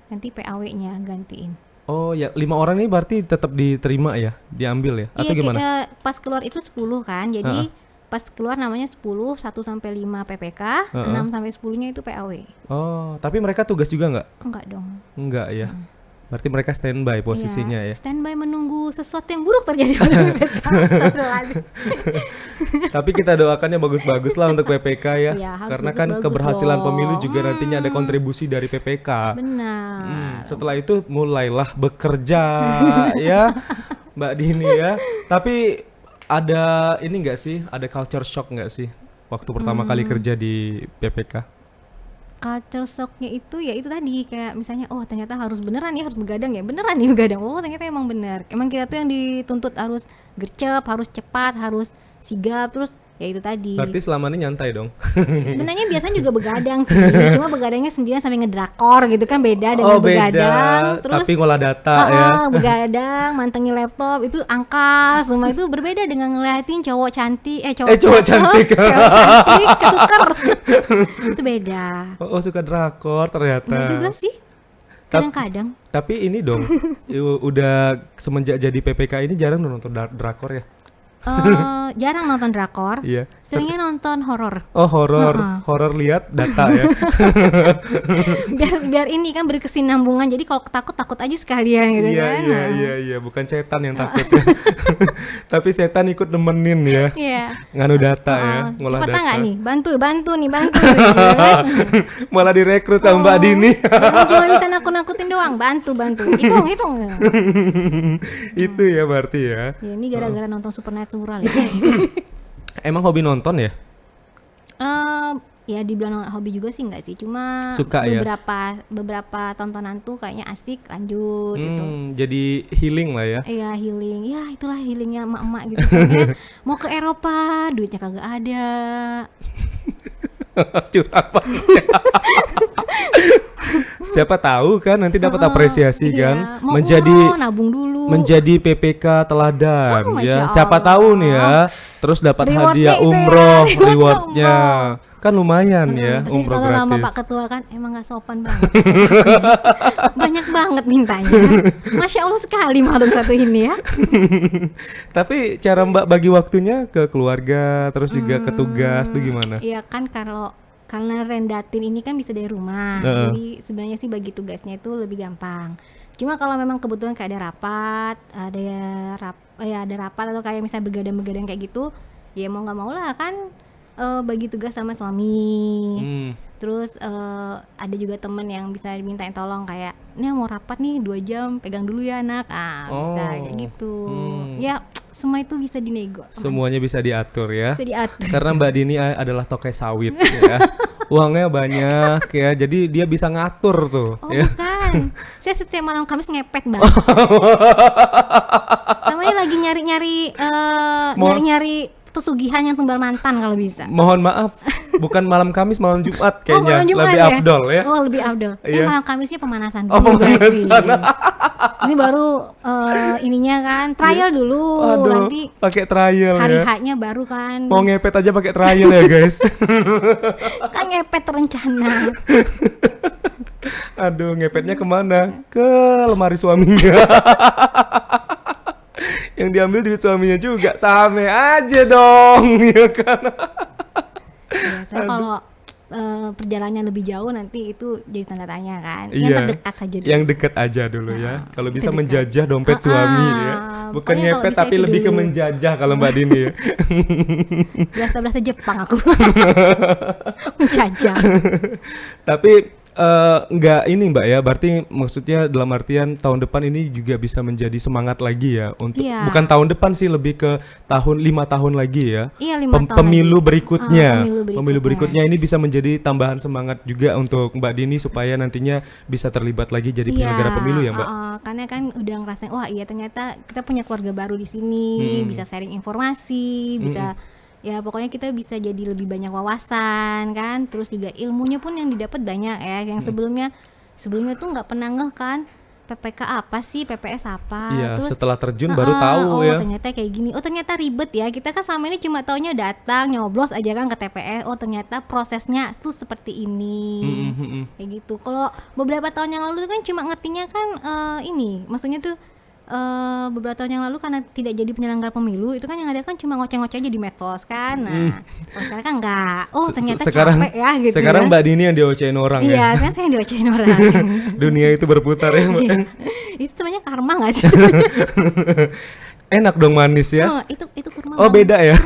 Nanti PAW-nya gantiin. Oh ya, 5 orang ini berarti tetap diterima ya, diambil ya, atau Iya, gimana? pas keluar itu 10 kan. Jadi pas keluar namanya 10, 1 sampai 5 PPK, 6 sampai 10-nya itu PAW. Oh, tapi mereka tugas juga nggak? Enggak dong. Enggak ya. Berarti mereka standby posisinya ya. Standby menunggu sesuatu yang buruk terjadi pada PPK. Astagfirullahaladzim. Tapi kita doakannya bagus-bagus lah untuk PPK ya. Iya, harus Karena kan bagus-bagus keberhasilan dong. pemilu juga nantinya ada kontribusi dari PPK. Benar. Setelah itu mulailah bekerja ya, Mbak Dini ya. Tapi ada ini enggak sih? Ada culture shock enggak sih waktu pertama kali kerja di PPK? Culture shocknya itu ya itu tadi kayak misalnya oh ternyata harus beneran ya harus begadang ya beneran nih begadang, oh ternyata emang bener, emang kita tuh yang dituntut harus gercep, harus cepat, harus sigap, terus ya itu tadi. Berarti selama ini nyantai dong. Sebenarnya biasanya juga begadang sih, cuma begadangnya sendirian sampai ngedrakor gitu kan, beda dengan begadang. Terus tapi ngolah data ya. Begadang, mantengin laptop itu angka semua itu berbeda dengan ngeliatin cowok cantik, cowok cantik. cewek cantik ketuker. Itu beda. Oh, suka drakor ternyata. Enggak juga sih. Kadang-kadang. Tapi ini dong, udah semenjak jadi PPK ini jarang nonton drakor ya? Jarang nonton drakor. Iya. Seringnya nonton horor. Oh, horor lihat data ya. biar ini kan berkesinambungan. Jadi kalau takut aja sekalian gitu kan. Iya, bukan setan yang takut ya. Tapi setan ikut nemenin ya. Iya. Nganu data ya, ngolah Cepetan data. nggak nih? Bantu gitu kan. Malah direkrut sama Mbak Dini. Cuma bisa nakut-nakutin doang, bantu. Hitung. Itu ya berarti ya. Ya ini gara-gara nonton Supernatural ya. Emang hobi nonton ya? Ya dibilang hobi juga sih nggak sih, cuma Suka beberapa tontonan tuh kayaknya asik, lanjut gitu. Jadi healing lah ya. Iya, healing. Ya itulah healingnya emak-emak gitu kan ya. Mau ke Eropa, duitnya kagak ada. Curang banget ya. Siapa tahu kan nanti dapat apresiasi kan. Mau nabung dulu. Menjadi PPK teladan ya. Masya Siapa Allah. tahu nih ya. Terus dapat Rewardnya hadiah itu ya, umroh, reward rewardnya. Kan lumayan ya, Terus umroh kalau sama gratis. Pak Ketua kan emang nggak sopan banget. Banyak banget mintanya. Masya Allah sekali makhluk satu ini ya. Tapi cara Mbak bagi waktunya ke keluarga, terus juga ke tugas tuh gimana? Iya kan karena rendatin ini kan bisa dari rumah. Jadi sebenarnya sih bagi tugasnya itu lebih gampang. Cuma kalau memang kebetulan kayak ada rapat, ada rapat atau kayak misalnya begadang kayak gitu, ya mau nggak mau lah kan bagi tugas sama suami. Terus ada juga temen yang bisa dimintain tolong kayak, ini mau rapat nih 2 jam, pegang dulu ya anak. Bisa kayak gitu. Ya semua itu bisa dinego. Semuanya bisa diatur ya. Bisa diatur. Karena Mbak Dini adalah tokai sawit ya. Uangnya banyak ya, jadi dia bisa ngatur tuh. Oh ya. bukan, saya setiap malam Kamis ngepet banget. Namanya lagi nyari pesugihan yang tumbal mantan kalau bisa. Mohon maaf, bukan malam Kamis, malam Jumat kayaknya. Malam Jumat lebih ya? afdol ya. Oh lebih afdol. Iya. Malam Kamisnya pemanasan Oh, dulu pemanasan. berarti. Ini baru ininya kan trial dulu. Aduh, Nanti pakai trial hari ya. H-nya baru kan. Mau ngepet aja pakai trial ya guys. Kan ngepet terencana. Aduh, ngepetnya kemana? Ke lemari suaminya. Yang diambil duit suaminya juga, sama aja dong, ya kan? Ya, saya kalau perjalanannya lebih jauh nanti itu jadi tanda tanya kan. Yang Iya, terdekat saja dulu. yang dekat aja dulu ya. Kalau bisa terdekat. menjajah dompet suami ya. Bukan Pokoknya kalau ngepet bisa tapi itu lebih ke dulu. menjajah kalau Mbak Dini ya. Berasa Jepang aku. Menjajah. Tapi enggak ini Mbak ya, berarti maksudnya dalam artian tahun depan ini juga bisa menjadi semangat lagi ya untuk Iya. bukan tahun depan sih, lebih ke 5 tahun lagi ya. Iya, 5 tahun Pemilu lagi. berikutnya. Pemilu berikutnya ini bisa menjadi tambahan semangat juga untuk Mbak Dini supaya nantinya bisa terlibat lagi jadi penyelenggara pemilu ya Mbak. Karena kan udah ngerasain, wah iya ternyata kita punya keluarga baru di sini, bisa sharing informasi, bisa ya pokoknya kita bisa jadi lebih banyak wawasan kan, terus juga ilmunya pun yang didapat banyak ya, yang sebelumnya tuh nggak pernah ngeh kan PPK apa sih, PPS apa. Iya, Terus setelah terjun baru tahu ya. ternyata kayak gini, ternyata ribet ya, kita kan selama ini cuma taunya datang nyoblos aja kan ke TPS, ternyata prosesnya tuh seperti ini. Kayak gitu. Kalau beberapa tahun yang lalu kan cuma ngertinya kan ini maksudnya tuh beberapa tahun yang lalu karena tidak jadi penyelenggara pemilu itu kan yang ada kan cuma ngoceh-ngoceh aja di medsos kan. Nah, kalau sekarang kan enggak. Ternyata sekarang, capek ya gitu. Sekarang ya. Mbak Dini yang diocehin orang ya. Iya, kan saya yang diocehin orang. Dunia itu berputar ya Mbak. Iya. Itu sebenarnya karma enggak sih? Enak dong manis ya. Itu kurma. Oh beda ya.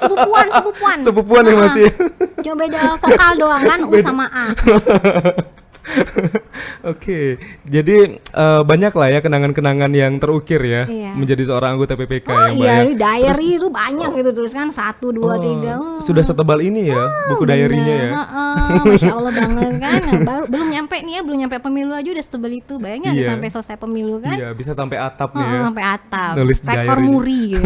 Sepupuan. Sepupuan ya masih. Cuma beda vokal doang kan, U sama A. Oke, jadi banyak lah ya kenangan-kenangan yang terukir ya Iya. menjadi seorang anggota PPK Oh ya Mbak iya, ya. di diary itu banyak gitu terus kan 1, 2, 3. Oh, sudah setebal ini ya buku diary-nya ya. Masya Allah banget kan. Nah, baru belum nyampe nih ya, belum nyampe pemilu aja udah setebal itu. Bayangin Iya. sampai selesai pemilu kan. Iya, bisa sampai atap nih ya. Sampai atap. Nulis Rekor diary. muri gitu.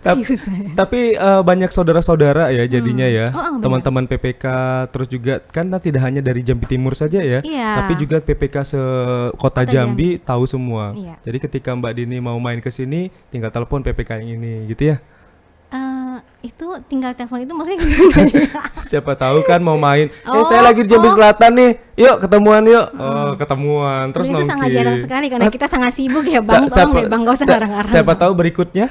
Tapi, Serius saya. tapi banyak saudara-saudara ya jadinya ya, benar. teman-teman PPK, terus juga kan tidak hanya dari Jambi Timur saja ya, Iya. tapi juga PPK sekota Kota Jambi tahu semua. Iya. Jadi ketika Mbak Dini mau main ke sini, tinggal telepon PPK yang ini, gitu ya. Itu tinggal telepon itu maksudnya gimana? Siapa tahu kan mau main, Oh, saya lagi di Jambi Selatan nih, yuk ketemuan yuk. Oh, ketemuan, terus itu sangat nongki. jarang sekali karena Mas- kita sangat sibuk ya bang. Tolong deh bang, gak usah ngarang-ngarang. Siapa tahu berikutnya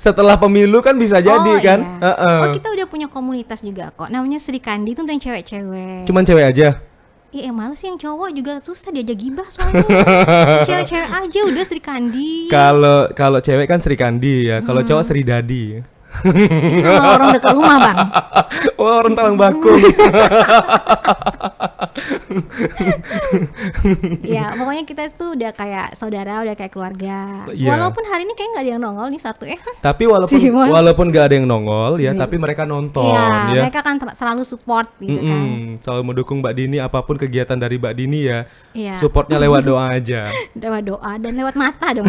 setelah pemilu kan bisa jadi kan. Iya. Kita udah punya komunitas juga kok. Namanya Sri Kandi itu tentang cewek-cewek. Cuman cewek aja. Iya, males yang cowok juga susah diajak gibah soalnya. Cewek-cewek aja udah Sri Kandi. Kalau cewek kan Sri Kandi ya, kalau cowok Sri Dadi. Itu nama orang dekat rumah bang. Oh, orang Talang Bakung. Ya pokoknya kita tuh udah kayak saudara, udah kayak keluarga. Iya. Walaupun hari ini kayak nggak ada yang nongol nih satu ya. Tapi walaupun Simon. walaupun gak ada yang nongol ya, tapi mereka nonton Iya, ya. mereka kan selalu support gitu kan. Selalu mendukung Mbak Dini apapun kegiatan dari Mbak Dini ya. Iya. Supportnya lewat doa aja. Lewat doa dan lewat mata dong.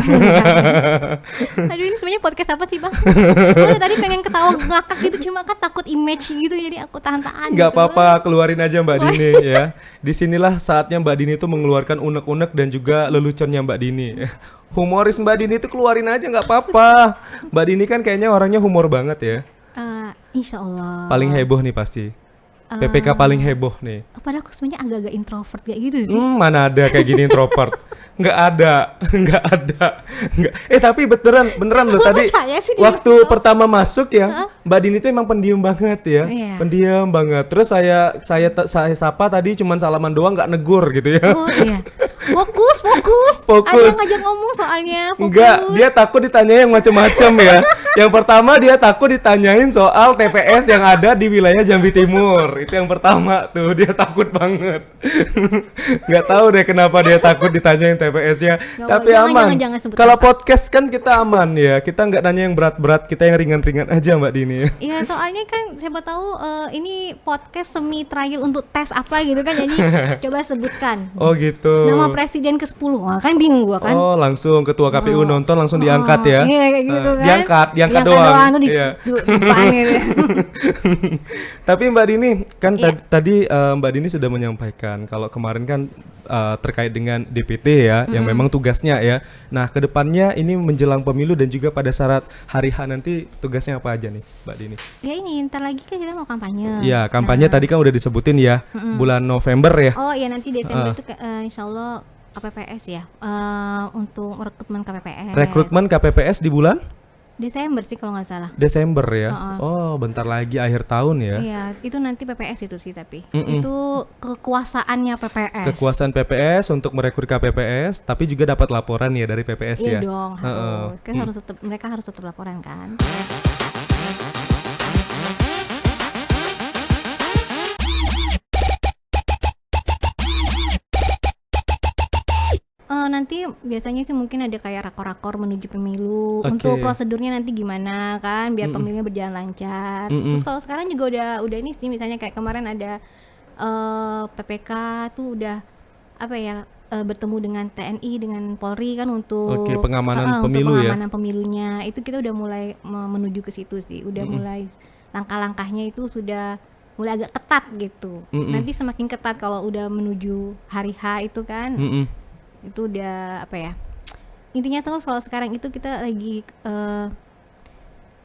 Aduh ini sebenarnya podcast apa sih bang? Aku tadi pengen ketawa ngakak gitu cuma kan takut image gitu jadi aku tahan-tahan. Nggak gitu. apa-apa, keluarin aja Mbak Dini ya. Disinilah saatnya Mbak Dini itu mengeluarkan unek-unek dan juga leluconnya Mbak Dini. Humoris Mbak Dini itu keluarin aja nggak apa-apa. Mbak Dini kan kayaknya orangnya humor banget ya. Insya Allah. Paling heboh nih pasti. PPK paling heboh nih. Padahal aku sebenarnya agak-agak introvert kayak gitu sih. Mana ada kayak gini introvert. Nggak ada. Nggak. Tapi beneran loh Aku tadi percaya sih dia waktu pertama masuk ya, Mbak Dini tuh emang pendiam banget ya. Iya. Pendiam banget. Terus saya sapa tadi cuman salaman doang, nggak negur gitu ya. Oh iya. Fokus. Fokus. Ada yang ngajak ngomong soalnya. Fokus. Enggak, dia takut ditanyain yang macem-macem ya. Yang pertama dia takut ditanyain soal TPS yang ada di wilayah Jambi Timur. Itu yang pertama tuh, dia takut banget. Nggak tahu deh kenapa dia takut ditanyain TPS-nya. Nggak, Tapi jangan, aman. jangan sebut Kalau apa. podcast kan kita aman ya. Kita nggak nanya yang berat-berat, kita yang ringan-ringan aja Mbak Dini. Iya soalnya kan siapa tahu ini podcast semi trial untuk tes apa gitu kan jadi coba sebutkan Oh gitu. nama presiden ke-10. Wah, kan bingung gua kan. Oh langsung ketua KPU nonton langsung diangkat ya. Iya kayak gitu kan. Diangkat doang. Tuh di Iya. depan gitu. Tapi Mbak Dini kan tadi Mbak Dini sudah menyampaikan kalau kemarin kan terkait dengan DPT ya, yang memang tugasnya ya. Nah kedepannya ini menjelang pemilu dan juga pada saat hari H nanti tugasnya apa aja nih Mbak Dini? Ya ini ntar lagi kan kita mau kampanye. Iya kampanye tadi kan udah disebutin ya, bulan November ya. Oh iya nanti Desember itu insya Allah KPPS ya untuk rekrutmen KPPS. Rekrutmen KPPS di bulan Desember sih kalau nggak salah. Desember ya. Oh bentar lagi akhir tahun ya. Iya, itu nanti PPS itu sih tapi itu kekuasaannya PPS. Kekuasaan PPS untuk merekrut KPPS, tapi juga dapat laporan ya dari PPS Iya ya. dong, harus. Kan harus tetap mereka harus tetap laporan kan. Nanti biasanya sih mungkin ada kayak rakor-rakor menuju pemilu. Oke. Untuk prosedurnya nanti gimana kan biar pemilunya berjalan lancar. Terus kalau sekarang juga udah ini sih misalnya kayak kemarin ada PPK tuh udah apa ya bertemu dengan TNI dengan Polri kan untuk pengamanan untuk pemilu ya. pengamanan pemilunya. Itu kita udah mulai menuju ke situ sih. Udah mulai langkah-langkahnya itu sudah mulai agak ketat gitu. Nanti semakin ketat kalau udah menuju hari H itu kan. Itu udah apa ya, intinya tuh kalau sekarang itu kita lagi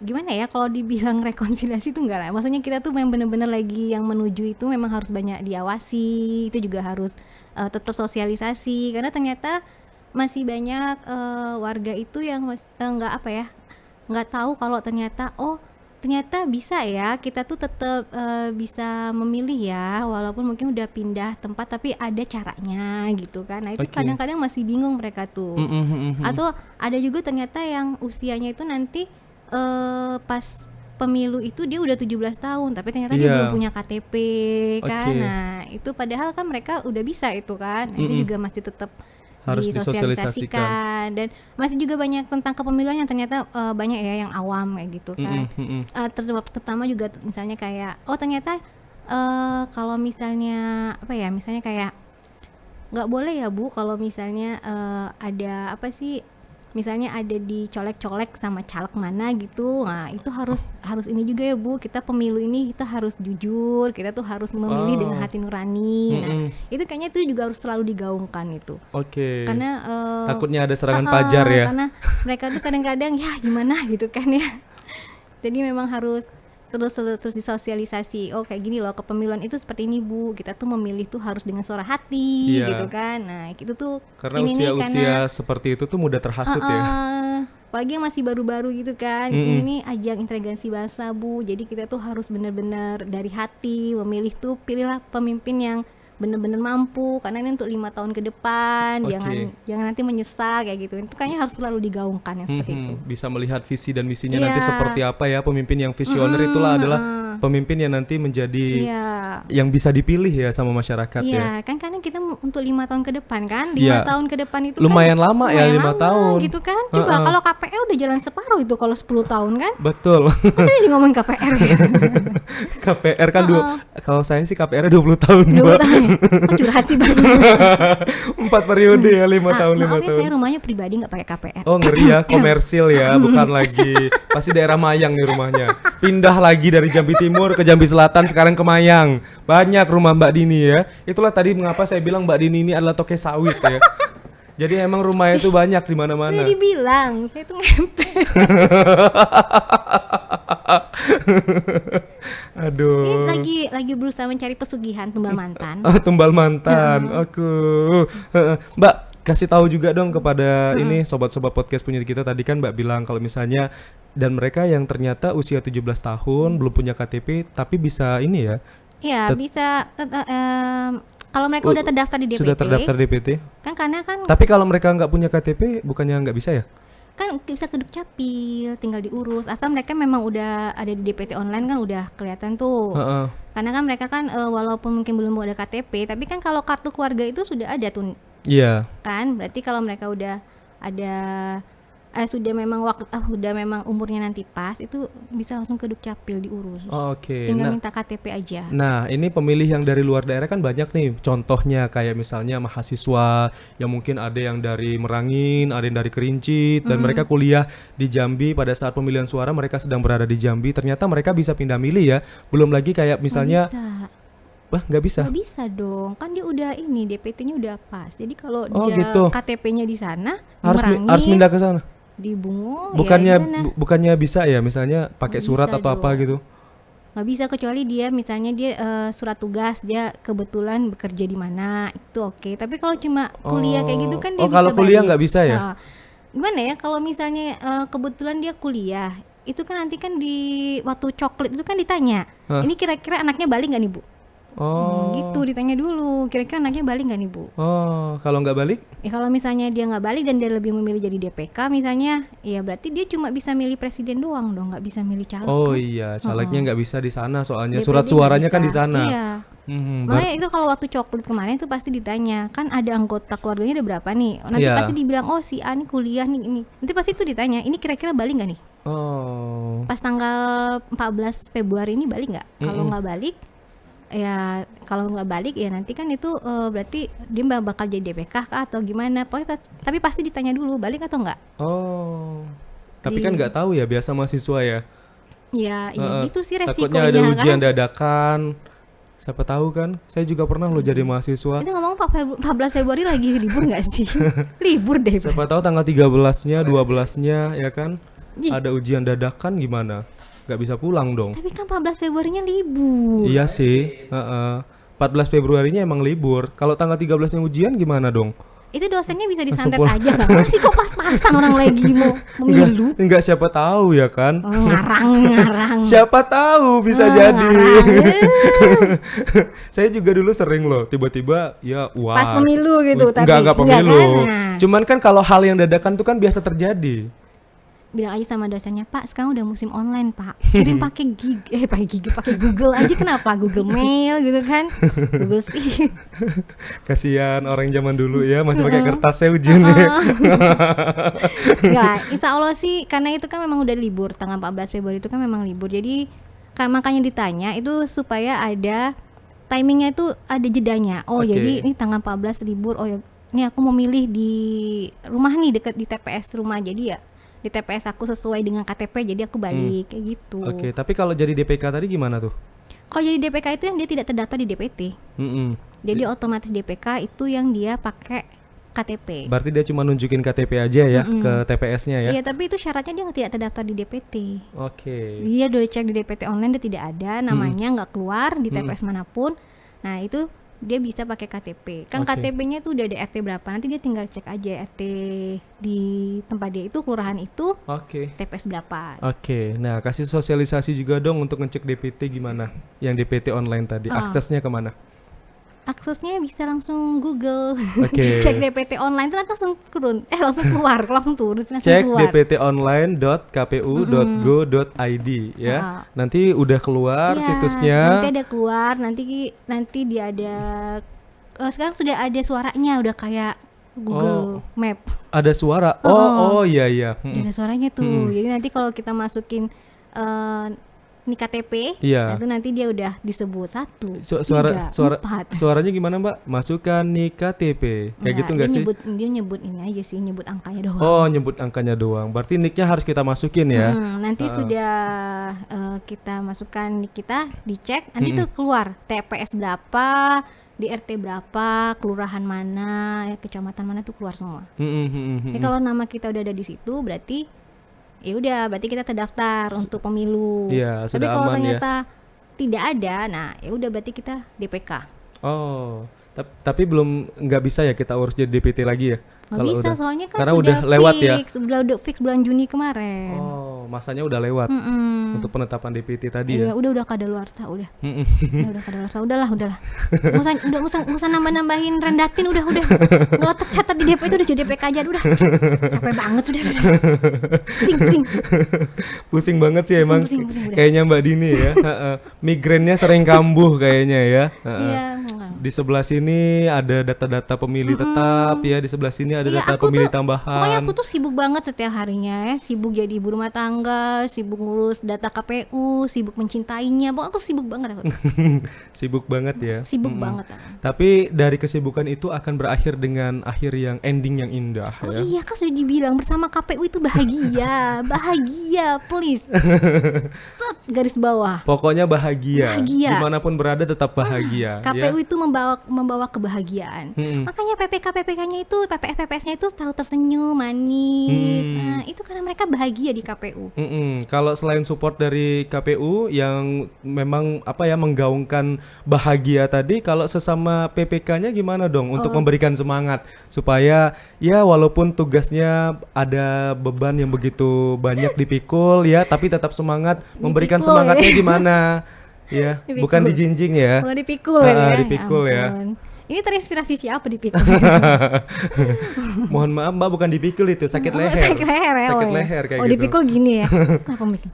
gimana ya kalau dibilang rekonsiliasi tuh enggak lah, maksudnya kita tuh memang bener-bener lagi yang menuju itu memang harus banyak diawasi, itu juga harus tetap sosialisasi karena ternyata masih banyak warga itu yang nggak apa ya, nggak tahu kalau ternyata ternyata bisa ya kita tuh tetap bisa memilih ya walaupun mungkin udah pindah tempat tapi ada caranya gitu kan. Nah itu kadang-kadang masih bingung mereka tuh. Atau ada juga ternyata yang usianya itu nanti pas pemilu itu dia udah 17 tahun tapi ternyata dia Iya. belum punya KTP kan. Oke. Nah, itu padahal kan mereka udah bisa itu kan. Nah, itu juga masih tetap Harus disosialisasikan dan masih juga banyak tentang kepemiluan yang ternyata banyak ya yang awam kayak gitu kan. Terutama juga misalnya kayak ternyata kalau misalnya apa ya, misalnya kayak nggak boleh ya Bu kalau misalnya ada apa sih, misalnya ada dicolek-colek sama caleg mana gitu. Nah, itu harus ini juga ya Bu, kita pemilu ini kita harus jujur, kita tuh harus memilih dengan hati nurani. Nah, itu kayaknya itu juga harus selalu digaungkan itu. Oke. Karena Takutnya ada serangan pajar ya. Karena mereka tuh kadang-kadang ya gimana gitu kan ya. Jadi memang harus terus disosialisasi. Oh kayak gini loh, kepemiluan itu seperti ini Bu. Kita tuh memilih tuh harus dengan suara hati gitu kan. Nah itu tuh Karena ini nih, usia seperti itu tuh mudah terhasut ya. Apalagi yang masih baru-baru gitu kan. Ini ajang inteligensi bahasa Bu. Jadi kita tuh harus benar-benar dari hati memilih tuh, pilihlah pemimpin yang benar-benar mampu, karena ini untuk 5 tahun ke depan. Jangan nanti menyesal kayak gitu. Itu kayaknya harus selalu digaungkan yang seperti itu. Bisa melihat visi dan misinya nanti seperti apa ya. Pemimpin yang visioner itulah adalah pemimpin yang nanti menjadi yang bisa dipilih ya sama masyarakat ya. Iya, kan karena kita untuk 5 tahun ke depan kan. 5 tahun ke depan itu lumayan kan lama ya, 5 tahun gitu kan. Coba kalau KPR udah jalan separuh itu kalau 10 tahun kan. Betul. Kan jadi ngomong KPR ya. KPR kan kalau saya sih KPR 20 tahun 20 tahun ya? Kok curhat sih Bang? 4 periode ya, 5 tahun 5 tahun. Saya rumahnya pribadi nggak pakai KPR. Oh ngeri ya, komersil ya, bukan lagi. Pasti daerah Mayang nih rumahnya. Pindah lagi dari Jambi Timur ke Jambi Selatan, sekarang ke Mayang. Banyak rumah Mbak Dini ya. Itulah tadi mengapa saya bilang Mbak Dini ini adalah toke sawit ya. Jadi emang rumahnya itu banyak di mana-mana. Udah dibilang, saya tuh ngempel. Aduh. Ini lagi berusaha mencari pesugihan tumbal mantan. Tumbal mantan. Aku. Mbak, kasih tahu juga dong kepada ini sobat-sobat podcast punya kita. Tadi kan Mbak bilang kalau misalnya dan mereka yang ternyata usia 17 tahun belum punya KTP tapi bisa ini ya. Iya, bisa kalau mereka udah terdaftar di DPT. Sudah terdaftar DPT. Kan karena kan. Tapi kalau mereka nggak punya KTP bukannya nggak bisa ya? Kan bisa ke Dukcapil, tinggal diurus. Asal mereka memang udah ada di DPT online kan udah kelihatan tuh. Karena kan mereka kan walaupun mungkin belum ada KTP, tapi kan kalau kartu keluarga itu sudah ada tuh. Iya. Kan berarti kalau mereka udah ada sudah memang umurnya nanti pas, itu bisa langsung ke Dukcapil diurus. Oke. Tinggal minta KTP aja. Nah, ini pemilih yang dari luar daerah kan banyak nih. Contohnya kayak misalnya mahasiswa yang mungkin ada yang dari Merangin, ada yang dari Kerinci, dan mereka kuliah di Jambi. Pada saat pemilihan suara mereka sedang berada di Jambi. Ternyata mereka bisa pindah milih ya. Belum lagi kayak misalnya nggak bisa. Nggak bisa dong, kan dia udah ini DPT-nya udah pas. Jadi kalau dia gitu. KTP-nya di sana, harus pindah ke sana. Di Bungo, bukannya bisa ya, misalnya pakai surat atau apa gitu? Nggak bisa, kecuali dia misalnya dia surat tugas, dia kebetulan bekerja di mana, itu oke. Tapi kalau cuma kuliah kayak gitu kan dia bisa kalau kuliah balik. nggak bisa ya? Gimana ya kalau misalnya kebetulan dia kuliah, itu kan nanti kan di waktu coklit itu kan ditanya, ini kira-kira anaknya balik nggak nih Bu? Gitu ditanya dulu, kira-kira anaknya balik nggak nih Bu? Kalau nggak balik? Ya kalau misalnya dia nggak balik dan dia lebih memilih jadi DPK misalnya, ya berarti dia cuma bisa milih presiden doang dong, nggak bisa milih caleg. Iya, calegnya nggak bisa di sana soalnya DPD surat suaranya kan di sana. Iya. Makanya itu kalau waktu coklit kemarin itu pasti ditanya, kan ada anggota keluarganya ada berapa nih? Nanti pasti dibilang si A nih kuliah nih ini. Nanti pasti itu ditanya, ini kira-kira balik nggak nih? Pas tanggal 14 Februari ini balik nggak? Kalau nggak balik, ya kalau nggak balik ya nanti kan itu berarti dia bakal jadi DPK kah atau gimana, pokoknya tapi pasti ditanya dulu balik atau enggak. Tapi kan nggak tahu ya, biasa mahasiswa ya. Ya gitu sih resikonya. Takutnya ada ujian dadakan, siapa tahu kan. Saya juga pernah loh jadi mahasiswa. Itu ngomong 14 Februari lagi libur nggak sih? Libur deh. Siapa tahu tanggal 13-nya, 12-nya ya kan ada ujian dadakan, gimana? Gak bisa pulang dong. Tapi kan 14 Februarinya libur. Iya sih, 14 Februarinya emang libur. Kalau tanggal 13-nya ujian gimana dong? Itu dosennya bisa disantet aja kan? Masih kok pas-pasan orang lagi mau memilu. Enggak, siapa tahu ya kan? Ngarang. Siapa tahu bisa jadi. Saya juga dulu sering loh, tiba-tiba ya pas pemilu gitu. Enggak pemilu. Cuman kan kalau hal yang dadakan tuh kan biasa terjadi. bilang aja sama dosennya, Pak sekarang udah musim online Pak, kirim pakai pakai Google aja, kenapa Google Mail gitu kan, Google Sheet. Kasihan orang zaman dulu ya, masih pakai kertasnya ujiannya. Nggak, insya Allah sih, karena itu kan memang udah libur, tanggal 14 Februari itu kan memang libur, jadi makanya ditanya itu supaya ada timingnya, itu ada jedanya. Oh Oke. jadi ini tanggal 14 libur, oh ya ini aku mau milih di rumah nih, deket di TPS rumah, jadi ya di TPS aku sesuai dengan KTP, jadi aku balik kayak gitu. Oke, tapi kalau jadi DPK tadi gimana tuh? Kalau jadi DPK itu yang dia tidak terdaftar di DPT, Mm-mm. jadi otomatis DPK itu yang dia pakai KTP. Berarti dia cuma nunjukin KTP aja ya ke TPS-nya ya? Iya, tapi itu syaratnya dia tidak terdaftar di DPT. Oke. Dia udah cek di DPT online, dia tidak ada namanya, nggak keluar di TPS manapun. Nah itu dia bisa pakai KTP. Kan Oke. KTP-nya tuh udah ada RT berapa, nanti dia tinggal cek aja RT di tempat dia itu, kelurahan itu, Oke. TPS berapa. Oke, nah kasih sosialisasi juga dong untuk ngecek DPT gimana? Yang DPT online tadi, aksesnya kemana? Aksesnya bisa langsung Google. Oke. Cek DPT online itu langsung turun, langsung keluar, langsung turun, langsung Cek keluar. dptonline.kpu.go.id ya. Nanti udah keluar Iya, situsnya. nanti ada keluar, nanti dia ada sekarang sudah ada suaranya, udah kayak Google Map. Ada suara. Oh iya iya. Udah ada suaranya tuh. Jadi nanti kalau kita masukin ini KTP, Iya. itu nanti dia udah disebut 1, Suara 3, 4. suaranya gimana, Mbak? Masukkan nik KTP. Kayak gitu nggak sih? Dia nyebut ini aja sih, nyebut angkanya doang. Oh, nyebut angkanya doang. Berarti nicknya harus kita masukin ya. Nanti sudah kita masukkan nik kita, dicek, nanti tuh keluar TPS berapa, di RT berapa, kelurahan mana, kecamatan mana tuh keluar semua. Jadi kalau nama kita udah ada di situ, berarti ya udah, berarti kita terdaftar untuk pemilu. Iya, Tapi sudah kalau aman ya. ternyata tidak ada, nah ya udah berarti kita DPK. Oh, tapi belum, nggak bisa ya kita urus jadi DPT lagi ya? Nggak Kalau bisa, udah. soalnya kan Karena udah lewat ya. udah fix bulan Juni kemarin. Oh, masanya udah lewat untuk penetapan DPT tadi Iya, ya. udah kadaluarsa, udah. Udah kadaluarsa, udahlah. Nggak usah nambah-nambahin rendatin, udah. Nggak tercatat di DP itu udah jadi DPK aja, udah. Capek banget sudah. Pusing. Pusing banget sih emang. Pusing, udah. Kayaknya Mbak Dini ya. Migrainnya sering kambuh kayaknya ya. Iya. Di sebelah sini ada data-data pemilih tetap ya, di sebelah sini ada Iya, data aku pemilih tuh, pokoknya tambahan. aku tuh sibuk banget setiap harinya ya. Sibuk jadi ibu rumah tangga, sibuk ngurus data KPU, sibuk mencintainya. Pokoknya aku sibuk banget aku. Sibuk banget ya. Sibuk banget aku. Tapi dari kesibukan itu akan berakhir dengan akhir yang ending yang indah Oh ya. iya, kan sudah dibilang bersama KPU itu bahagia. Bahagia, please. Set, garis bawah. Pokoknya bahagia. Bahagia. Dimanapun berada tetap bahagia. KPU ya. itu membawa kebahagiaan. Makanya PPK-nya itu, PPS-nya itu selalu tersenyum, manis. Nah, itu karena mereka bahagia di KPU. Kalau selain support dari KPU yang memang menggaungkan bahagia tadi, kalau sesama PPK-nya gimana dong untuk memberikan semangat supaya ya walaupun tugasnya ada beban yang begitu banyak dipikul ya, tapi tetap semangat memberikan Dipikul, semangatnya ya. gimana? Ya, Dipikul. bukan dijinjing ya. Kalau dipikul ya. Dipikul ya. Ampun. Ini terinspirasi siapa dipikul? Mohon maaf Mbak, bukan dipikul itu, sakit leher. Sakit leher ya. Sakit ya. leher kayak Oh, gitu. dipikul gini ya. Kenapa mikir?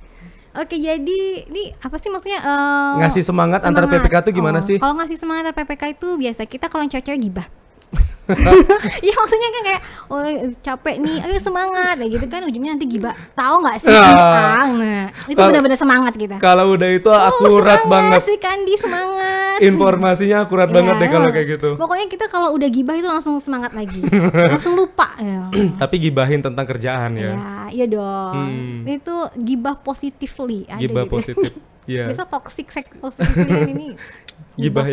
Oke, jadi ini apa sih maksudnya? Ngasih semangat antara PPK tuh gimana sih? Kalau ngasih semangat antara PPK itu biasa kita kalau yang cewek-cewek gibah. Iya, maksudnya kan kayak capek nih, ayo semangat, ya gitu kan, ujungnya nanti gibah. Tahu nggak sih? Nah, itu benar-benar semangat kita. Kalau udah itu akurat banget. Sih Kandi, semangat. Informasinya akurat banget deh kalau kayak gitu. Pokoknya kita kalau udah gibah itu langsung semangat lagi, langsung lupa. Ya. Tapi gibahin tentang kerjaan ya. Ya, iya dong. Itu gibah positively. Ada Gibah gitu. positif. Iya. Biasa toxic sex positively ini. Gibah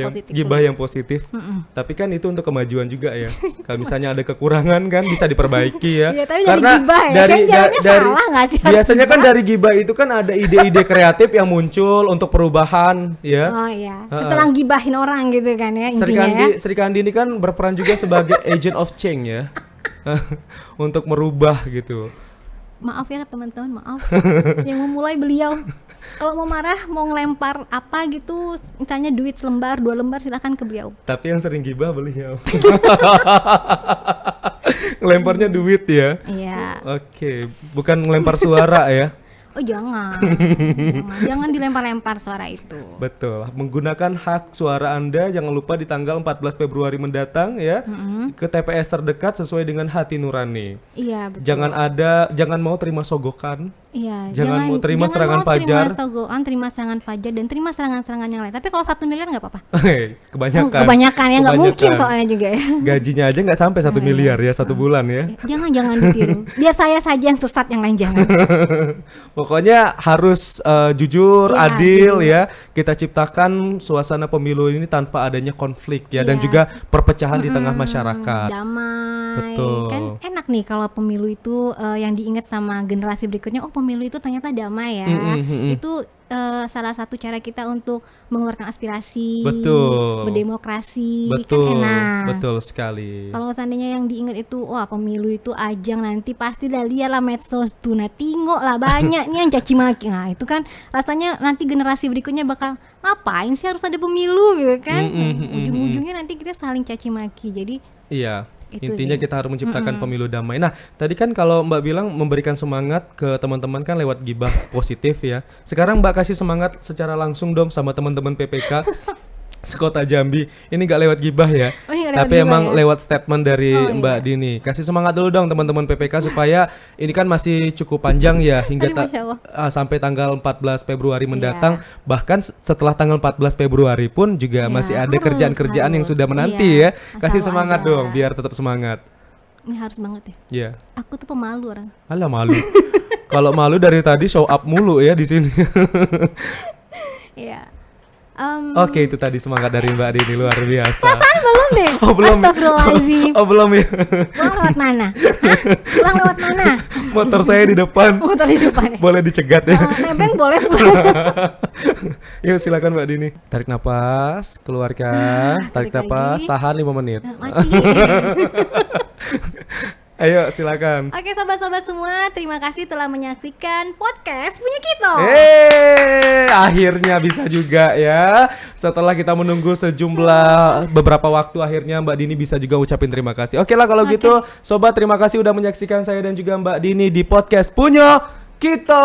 yang positif. Tapi kan itu untuk kemajuan juga ya. Kalau misalnya ada kekurangan kan bisa diperbaiki ya. Iya, tapi Karena dari gibah ya, kan jalannya salah nggak sih? biasanya kan dari gibah itu kan ada ide-ide kreatif yang muncul untuk perubahan ya. Oh iya. Setelah gibahin orang gitu kan ya Sri intinya ya. Kandi, Sri Kandi ini kan berperan juga sebagai agent of change ya. Untuk merubah gitu. Maaf ya teman-teman, maaf. Yang memulai beliau. Kalau mau marah, mau ngelempar apa gitu, misalnya duit selembar, 2 lembar, silakan ke beliau. Tapi yang sering gibah beliau. Ngelemparnya duit ya. Iya. Oke, bukan ngelempar suara ya. Oh jangan. Jangan dilempar-lempar suara itu. Betul. Menggunakan hak suara Anda jangan lupa di tanggal 14 Februari mendatang ya. Ke TPS terdekat sesuai dengan hati nurani. Iya, betul. Jangan mau terima sogokan. Iya, Jangan mau terima serangan fajar. Terima sogokan, terima serangan fajar dan terima serangan-serangan yang lain. Tapi kalau 1 miliar nggak apa-apa. Kebanyakan. Kebanyakan ya, nggak mungkin soalnya juga ya. Gajinya aja nggak sampai 1 miliar ya 1 bulan ya. Jangan ditiru. Biar saya saja yang sesat, yang lain jangan. Pokoknya harus jujur, Iya, adil jujur. ya. Kita ciptakan suasana pemilu ini tanpa adanya konflik ya dan Iya. juga perpecahan di tengah masyarakat. Damai. Betul. Kan enak nih kalau pemilu itu yang diingat sama generasi berikutnya. Oh, pemilu itu ternyata damai ya. Itu salah satu cara kita untuk mengeluarkan aspirasi, Betul. berdemokrasi, Betul, kan enak. betul sekali. Kalau seandainya yang diingat itu, wah pemilu itu ajang nanti pasti lah lihat lah medsos tuh, nah tengok lah banyak nih yang caci maki. Nah itu kan rasanya nanti generasi berikutnya bakal ngapain sih harus ada pemilu gitu kan? Ujung-ujungnya nanti kita saling caci maki. Jadi Iya. Itu Intinya sih. kita harus menciptakan pemilu damai. Nah, tadi kan kalau Mbak bilang memberikan semangat ke teman-teman kan lewat gibah positif ya. Sekarang Mbak kasih semangat secara langsung dong sama teman-teman PPK sekota Jambi. Ini nggak lewat gibah ya. Oh, iya, lewat Tapi gibah emang ya? lewat statement dari Oh, Mbak iya. Dini. Kasih semangat dulu dong teman-teman PPK supaya ini kan masih cukup panjang ya hingga Aduh, Masya Allah. sampai tanggal 14 Februari Iya. mendatang. Bahkan setelah tanggal 14 Februari pun juga Iya, masih ada harus, kerjaan-kerjaan yang harus. sudah menanti Iya, ya. Kasih selalu semangat ada. dong biar tetap semangat. Ini harus banget ya. Iya. Aku tuh pemalu orang. Alah malu. Kalau malu dari tadi show up mulu ya di sini. Iya. Oke, itu tadi semangat dari Mbak Dini luar biasa. Kan belum deh. Oh, belum. Astagfirullahaladzim. Oh, belum ya. Pulang lewat mana? Hah? Pulang lewat mana? Motor saya di depan. Motor di depan ya. Boleh dicegat ya. Nebeng boleh. Yuk silakan Mbak Dini. Tarik napas, keluarkan. Tarik tarik napas, lagi. tahan 5 menit. Mati. Ayo silakan. Oke sobat-sobat semua, terima kasih telah menyaksikan podcast punya kita. Akhirnya bisa juga ya. Setelah kita menunggu sejumlah beberapa waktu, akhirnya Mbak Dini bisa juga ucapin terima kasih. Oke lah kalau gitu, sobat terima kasih udah menyaksikan saya dan juga Mbak Dini di podcast punya kita.